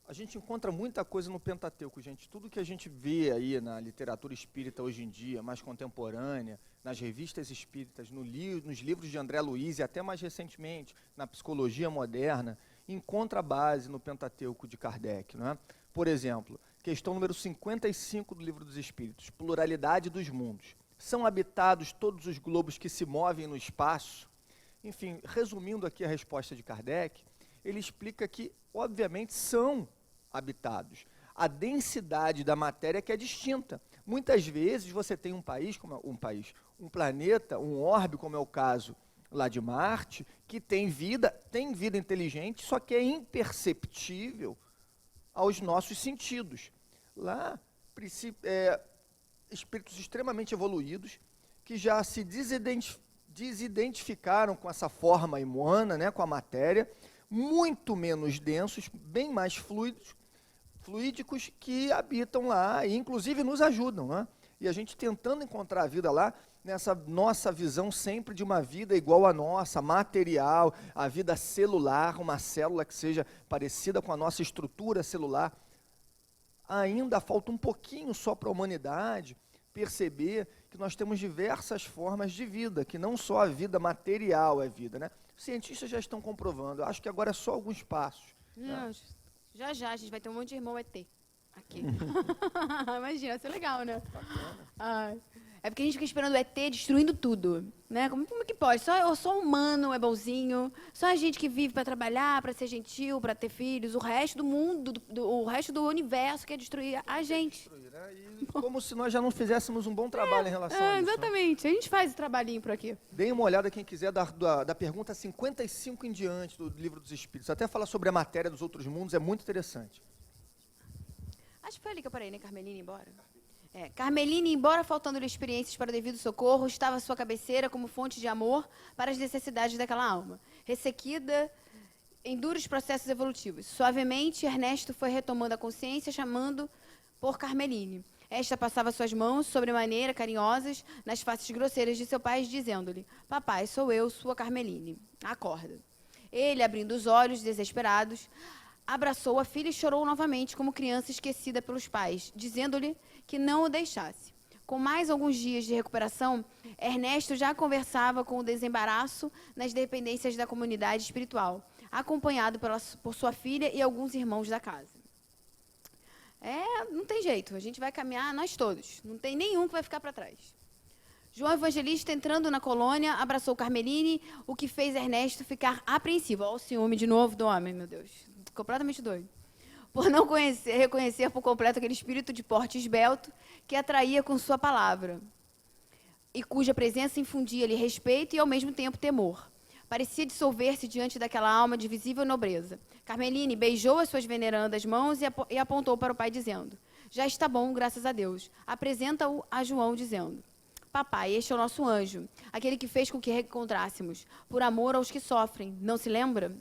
A gente encontra muita coisa no Pentateuco, gente. Tudo que a gente vê aí na literatura espírita hoje em dia, mais contemporânea, nas revistas espíritas, nos livros de André Luiz e até mais recentemente na psicologia moderna, encontra base no Pentateuco de Kardec, não é? Por exemplo, questão número 55 do Livro dos Espíritos, pluralidade dos mundos. São habitados todos os globos que se movem no espaço? Enfim, resumindo aqui a resposta de Kardec, ele explica que, obviamente, são habitados. A densidade da matéria que é distinta. Muitas vezes você tem um planeta, um orbe, como é o caso lá de Marte, que tem vida inteligente, só que é imperceptível aos nossos sentidos. Lá, espíritos extremamente evoluídos, que já se desidentificaram com essa forma humana, né, com a matéria, muito menos densos, bem mais fluídicos, que habitam lá e inclusive nos ajudam, né? E a gente tentando encontrar a vida lá, nessa nossa visão sempre de uma vida igual à nossa, material, a vida celular, uma célula que seja parecida com a nossa estrutura celular. Ainda falta um pouquinho só para a humanidade perceber que nós temos diversas formas de vida, que não só a vida material é vida, né? Os cientistas já estão comprovando, eu acho que agora é só alguns passos. Não, né? Já a gente vai ter um monte de irmão ET aqui. Imagina, vai ser legal, né? Bacana. É porque a gente fica esperando o ET destruindo tudo, né? Como que pode? Só humano é bonzinho, só a gente que vive para trabalhar, para ser gentil, para ter filhos, o resto do mundo, o resto do universo quer destruir a gente. Destruir, né? E como se nós já não fizéssemos um bom trabalho em relação a isso. Exatamente, né? A gente faz esse trabalhinho por aqui. Deem uma olhada, quem quiser, da pergunta 55 em diante do Livro dos Espíritos. Até falar sobre a matéria dos outros mundos, é muito interessante. Acho que foi ali que eu parei, né? Carmelina embora. Carmelina, embora faltando-lhe experiências para o devido socorro, estava à sua cabeceira como fonte de amor para as necessidades daquela alma, ressequida em duros processos evolutivos. Suavemente, Ernesto foi retomando a consciência, chamando por Carmeline. Esta passava suas mãos, sobremaneira carinhosas, nas faces grosseiras de seu pai, dizendo-lhe: papai, sou eu, sua Carmeline. Acorda. Ele, abrindo os olhos, desesperados, abraçou a filha e chorou novamente, como criança esquecida pelos pais, dizendo-lhe que não o deixasse. Com mais alguns dias de recuperação, Ernesto já conversava com o desembaraço nas dependências da comunidade espiritual, acompanhado por sua filha e alguns irmãos da casa. Não tem jeito, a gente vai caminhar nós todos, não tem nenhum que vai ficar para trás. João Evangelista, entrando na colônia, abraçou Carmeline, o que fez Ernesto ficar apreensivo. Olha o ciúme de novo do homem, meu Deus, completamente doido. Por não reconhecer por completo aquele espírito de porte esbelto que atraía com sua palavra e cuja presença infundia-lhe respeito e, ao mesmo tempo, temor. Parecia dissolver-se diante daquela alma de visível nobreza. Carmeline beijou as suas venerandas mãos e apontou para o pai, dizendo: já está bom, graças a Deus. Apresenta-o a João, dizendo: papai, este é o nosso anjo, aquele que fez com que reencontrássemos, por amor aos que sofrem. Não se lembra?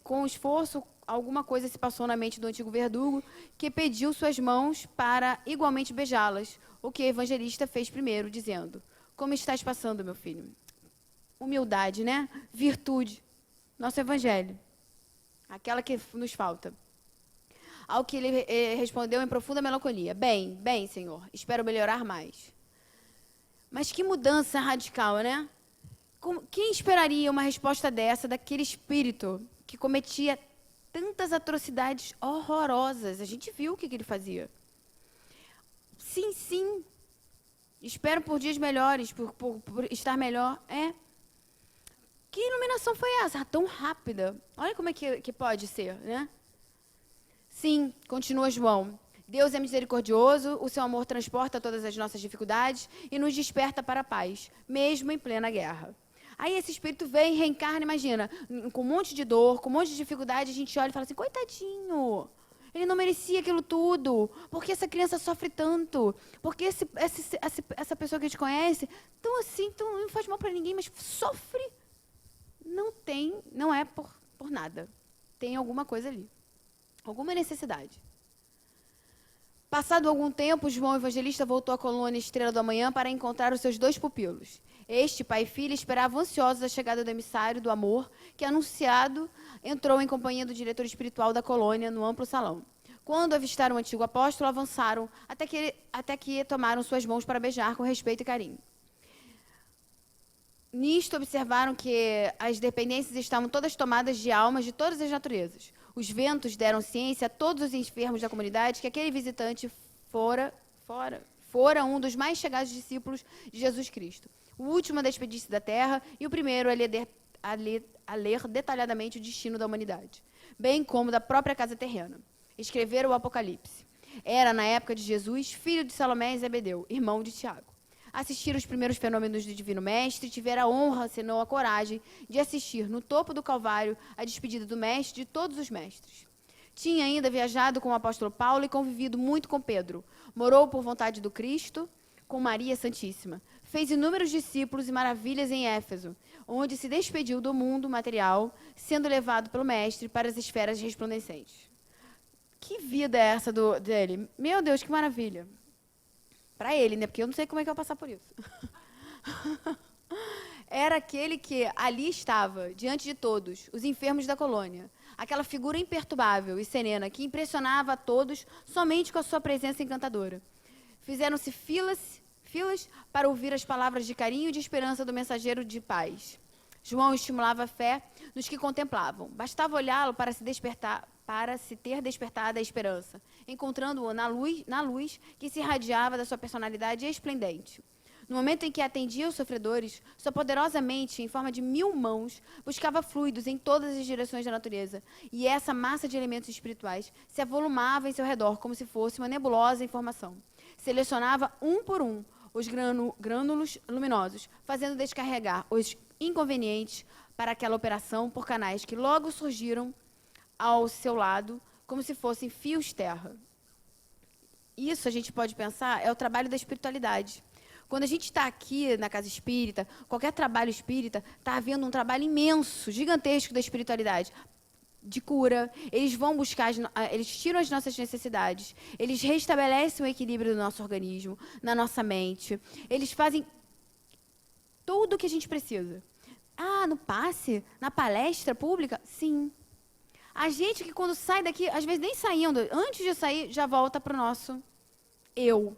Com esforço, alguma coisa se passou na mente do antigo verdugo, que pediu suas mãos para igualmente beijá-las, o que o evangelista fez primeiro, dizendo: como estás passando, meu filho? Humildade, né? Virtude. Nosso evangelho. Aquela que nos falta. Ao que ele respondeu em profunda melancolia: bem, senhor, espero melhorar mais. Mas que mudança radical, né? Quem esperaria uma resposta dessa daquele espírito que cometia tantas atrocidades horrorosas? A gente viu o que ele fazia. Sim. Espero por dias melhores, por estar melhor. Que iluminação foi essa? Tão rápida. Olha como é que pode ser, né? Sim, continua João. Deus é misericordioso, o seu amor transporta todas as nossas dificuldades e nos desperta para a paz, mesmo em plena guerra. Aí esse espírito vem, reencarna, imagina, com um monte de dor, com um monte de dificuldade, a gente olha e fala assim: coitadinho, ele não merecia aquilo tudo, por que essa criança sofre tanto? Por que essa pessoa que a gente conhece, tão assim, não faz mal para ninguém, mas sofre? Não é por nada. Tem alguma coisa ali, alguma necessidade. Passado algum tempo, João Evangelista voltou à colônia Estrela do Amanhã para encontrar os seus dois pupilos. Este, pai e filha, esperavam ansiosos a chegada do emissário do amor, que, anunciado, entrou em companhia do diretor espiritual da colônia no amplo salão. Quando avistaram o antigo apóstolo, avançaram até que tomaram suas mãos para beijar com respeito e carinho. Nisto observaram que as dependências estavam todas tomadas de almas de todas as naturezas. Os ventos deram ciência a todos os enfermos da comunidade que aquele visitante fora um dos mais chegados discípulos de Jesus Cristo, o último a despedir-se da terra e o primeiro a ler detalhadamente o destino da humanidade, bem como da própria casa terrena. Escreveram o Apocalipse. Era, na época de Jesus, filho de Salomé e Zebedeu, irmão de Tiago. Assistiram os primeiros fenômenos do Divino Mestre e tiveram a honra, senão a coragem, de assistir, no topo do Calvário, a despedida do Mestre de todos os mestres. Tinha ainda viajado com o apóstolo Paulo e convivido muito com Pedro. Morou por vontade do Cristo com Maria Santíssima. Fez inúmeros discípulos e maravilhas em Éfeso, onde se despediu do mundo material, sendo levado pelo Mestre para as esferas resplandecentes. Que vida é essa dele? Meu Deus, que maravilha! Para ele, né? Porque eu não sei como é que eu vou passar por isso. Era aquele que ali estava, diante de todos, os enfermos da colônia. Aquela figura imperturbável e serena que impressionava a todos somente com a sua presença encantadora. Fizeram-se filas para ouvir as palavras de carinho e de esperança do mensageiro de paz. João estimulava a fé nos que contemplavam. Bastava olhá-lo para se ter despertado a esperança, encontrando-o na luz que se irradiava da sua personalidade esplendente. No momento em que atendia os sofredores, sua poderosa mente, em forma de 1000 mãos, buscava fluidos em todas as direções da natureza, e essa massa de elementos espirituais se avolumava em seu redor como se fosse uma nebulosa informação. Selecionava um por um os grânulos luminosos, fazendo descarregar os inconvenientes para aquela operação por canais que logo surgiram ao seu lado, como se fossem fios terra. Isso, a gente pode pensar, é o trabalho da espiritualidade. Quando a gente está aqui na casa espírita, qualquer trabalho espírita, está havendo um trabalho imenso, gigantesco da espiritualidade, de cura. Eles vão buscar, eles tiram as nossas necessidades, eles restabelecem o equilíbrio do nosso organismo, na nossa mente. Eles fazem tudo o que a gente precisa. Ah, no passe? Na palestra pública? Sim. A gente que quando sai daqui, às vezes nem saindo, antes de sair, já volta para o nosso eu.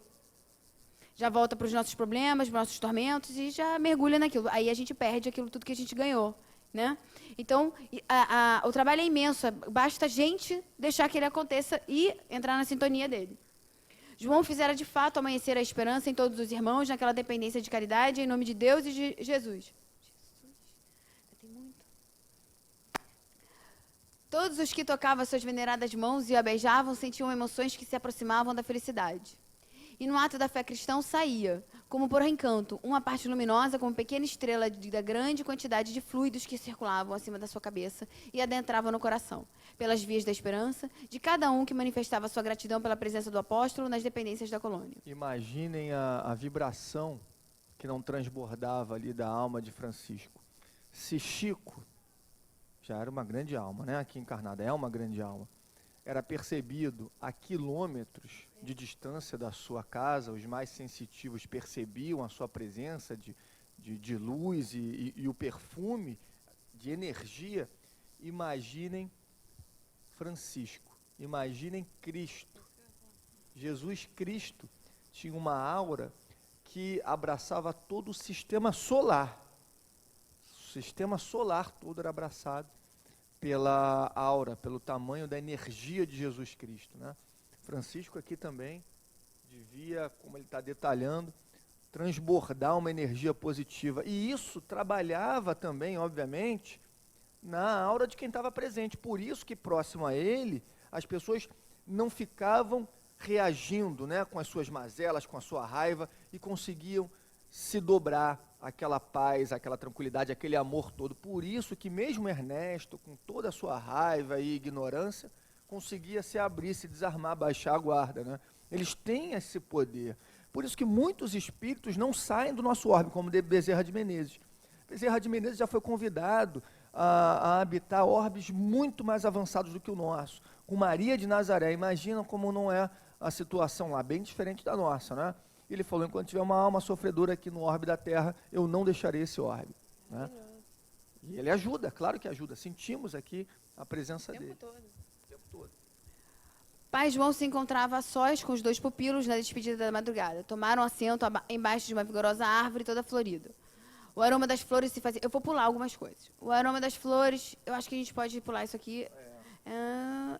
Já volta para os nossos problemas, para os nossos tormentos e já mergulha naquilo. Aí a gente perde aquilo tudo que a gente ganhou, né? Então, o trabalho é imenso. Basta a gente deixar que ele aconteça e entrar na sintonia dele. João fizera de fato amanhecer a esperança em todos os irmãos, naquela dependência de caridade, em nome de Deus e de Jesus. Tem muito. Todos os que tocavam suas veneradas mãos e a beijavam sentiam emoções que se aproximavam da felicidade. E no ato da fé cristã saía, como por encanto, uma parte luminosa como pequena estrela da grande quantidade de fluidos que circulavam acima da sua cabeça e adentravam no coração, pelas vias da esperança, de cada um que manifestava sua gratidão pela presença do apóstolo nas dependências da colônia. Imaginem a vibração que não transbordava ali da alma de Francisco. Se Chico já era uma grande alma, né? Aqui encarnada, é uma grande alma. Era percebido a quilômetros de distância da sua casa, os mais sensitivos percebiam a sua presença de luz e o perfume de energia. Imaginem Francisco, imaginem Cristo. Jesus Cristo tinha uma aura que abraçava todo o sistema solar. O sistema solar todo era abraçado pela aura, pelo tamanho da energia de Jesus Cristo, né? Francisco aqui também devia, como ele está detalhando, transbordar uma energia positiva. E isso trabalhava também, obviamente, na aura de quem estava presente. Por isso que próximo a ele, as pessoas não ficavam reagindo, né, com as suas mazelas, com a sua raiva, e conseguiam se dobrar aquela paz, aquela tranquilidade, aquele amor todo. Por isso que mesmo Ernesto, com toda a sua raiva e ignorância, conseguia se abrir, se desarmar, baixar a guarda, né? Eles têm esse poder. Por isso que muitos espíritos não saem do nosso orbe, como Bezerra de Menezes. Bezerra de Menezes já foi convidado a habitar orbes muito mais avançados do que o nosso. Com Maria de Nazaré, imagina como não é a situação lá, bem diferente da nossa, né? Ele falou, enquanto tiver uma alma sofredora aqui no orbe da Terra, eu não deixarei esse orbe, né? E ele ajuda, claro que ajuda. Sentimos aqui a presença dele. O tempo todo. Pai João se encontrava a sós com os 2 pupilos na despedida da madrugada. Tomaram assento embaixo de uma vigorosa árvore toda florida. O aroma das flores se fazia... Eu vou pular algumas coisas. O aroma das flores, eu acho que a gente pode pular isso aqui.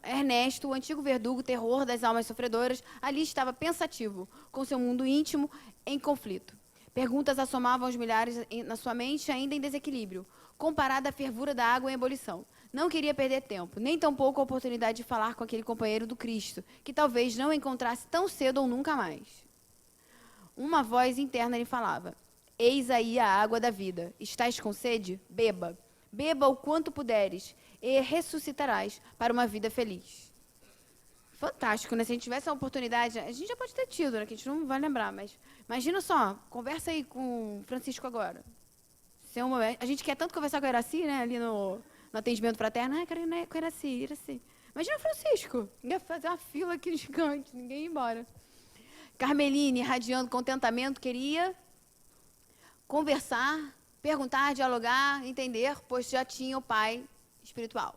Ernesto, o antigo verdugo, terror das almas sofredoras, ali estava pensativo, com seu mundo íntimo em conflito. Perguntas assomavam aos milhares na sua mente, ainda em desequilíbrio, comparada à fervura da água em ebulição. Não queria perder tempo, nem tampouco a oportunidade de falar com aquele companheiro do Cristo, que talvez não encontrasse tão cedo ou nunca mais. Uma voz interna lhe falava: eis aí a água da vida. Estás com sede? Beba. Beba o quanto puderes e ressuscitarás para uma vida feliz. Fantástico, né? Se a gente tivesse a oportunidade, a gente já pode ter tido, né? Que a gente não vai lembrar, mas imagina só, conversa aí com o Francisco agora. A gente quer tanto conversar com a Iraci, né? Ali no atendimento fraterno. Ah, quero ir com a Iraci. Imagina o Francisco. Ia fazer uma fila aqui gigante, ninguém ia embora. Carmeline, irradiando contentamento, queria conversar, perguntar, dialogar, entender, pois já tinha o pai espiritual.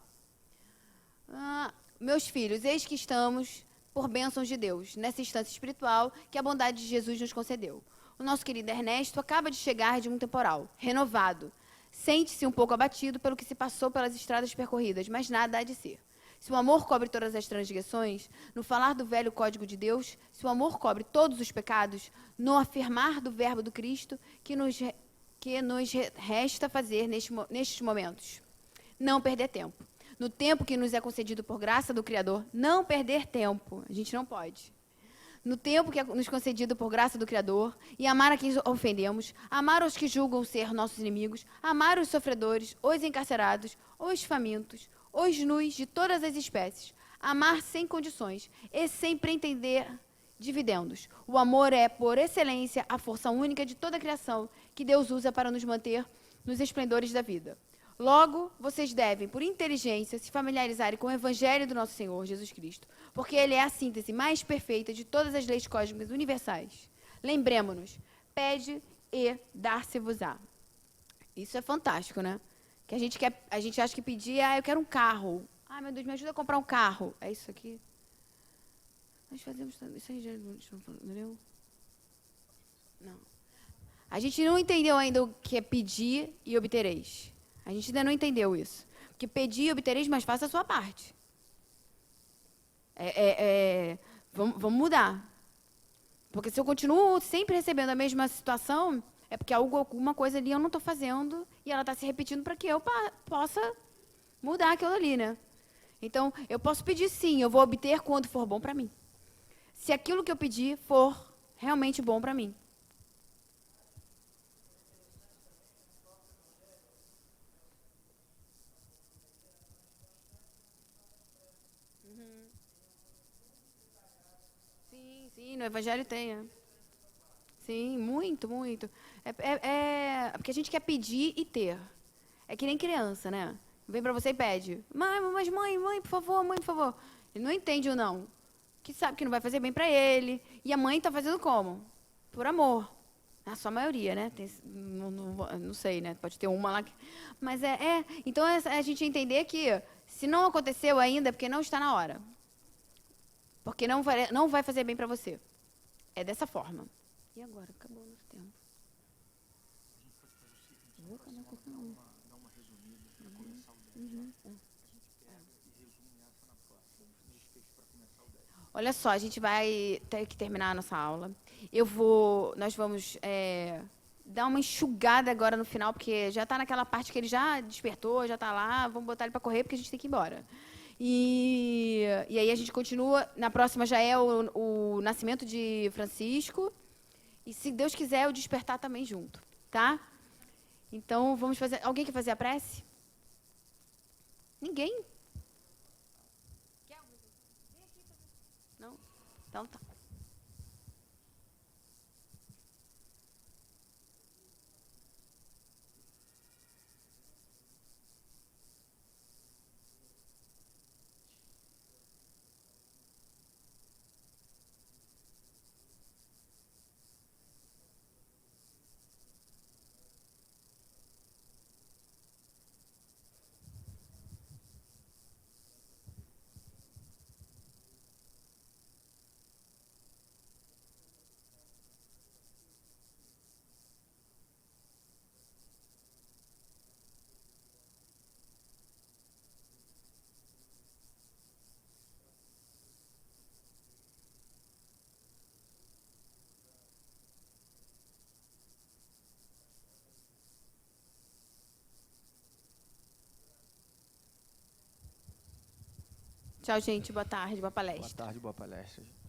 Meus filhos, eis que estamos por bênçãos de Deus, nessa instância espiritual que a bondade de Jesus nos concedeu. O nosso querido Ernesto acaba de chegar de um temporal, renovado. Sente-se um pouco abatido pelo que se passou pelas estradas percorridas, mas nada há de ser. Se o amor cobre todas as transgressões, no falar do velho código de Deus, se o amor cobre todos os pecados, no afirmar do verbo do Cristo, que nos resta fazer nestes momentos? Não perder tempo. No tempo que nos é concedido por graça do Criador, não perder tempo. A gente não pode. No tempo que é nos concedido por graça do Criador, e amar a quem ofendemos, amar os que julgam ser nossos inimigos, amar os sofredores, os encarcerados, os famintos, os nus de todas as espécies, amar sem condições e sem pretender dividendos. O amor é, por excelência, a força única de toda a criação que Deus usa para nos manter nos esplendores da vida. Logo, vocês devem, por inteligência, se familiarizarem com o Evangelho do nosso Senhor Jesus Cristo, porque ele é a síntese mais perfeita de todas as leis cósmicas universais. Lembremos-nos, pede e dar-se-vos-á. Isso é fantástico, né? Que a gente acha que pedir, eu quero um carro. Meu Deus, me ajuda a comprar um carro. É isso aqui? Nós fazemos isso aí, já não. Não. A gente não entendeu ainda o que é pedir e obtereis. A gente ainda não entendeu isso. Porque pedir e obtereis, mas faça a sua parte. Vamos mudar. Porque se eu continuo sempre recebendo a mesma situação, é porque alguma coisa ali eu não estou fazendo e ela está se repetindo para que eu possa mudar aquilo ali, né? Então, eu posso pedir sim, eu vou obter quando for bom para mim. Se aquilo que eu pedir for realmente bom para mim. Sim, no Evangelho tem. Sim, muito, muito. Porque a gente quer pedir e ter. É que nem criança, né? Vem pra você e pede. Mãe, por favor, mãe, por favor. Ele não entende o não. Que sabe que não vai fazer bem pra ele. E a mãe tá fazendo como? Por amor. A sua maioria, né? Não sei, né? Pode ter uma lá. Mas Então a gente entender que se não aconteceu ainda é porque não está na hora. Porque não vai fazer bem pra você. É dessa forma. E agora? Acabou o nosso tempo. Vou dar uma resumida para começar o 10. A gente pega e resume essa na próxima. Desfecho para começar o 10. Olha só, a gente vai ter que terminar a nossa aula. Nós vamos dar uma enxugada agora no final, porque já está naquela parte que ele já despertou, já está lá, vamos botar ele para correr, porque a gente tem que ir embora. E aí a gente continua, na próxima já é o nascimento de Francisco, e se Deus quiser, o despertar também junto, tá? Então, vamos fazer... Alguém quer fazer a prece? Ninguém? Não? Então tá. Tchau, gente. Boa tarde. Boa Boa palestra. tarde, boa palestra. Gente.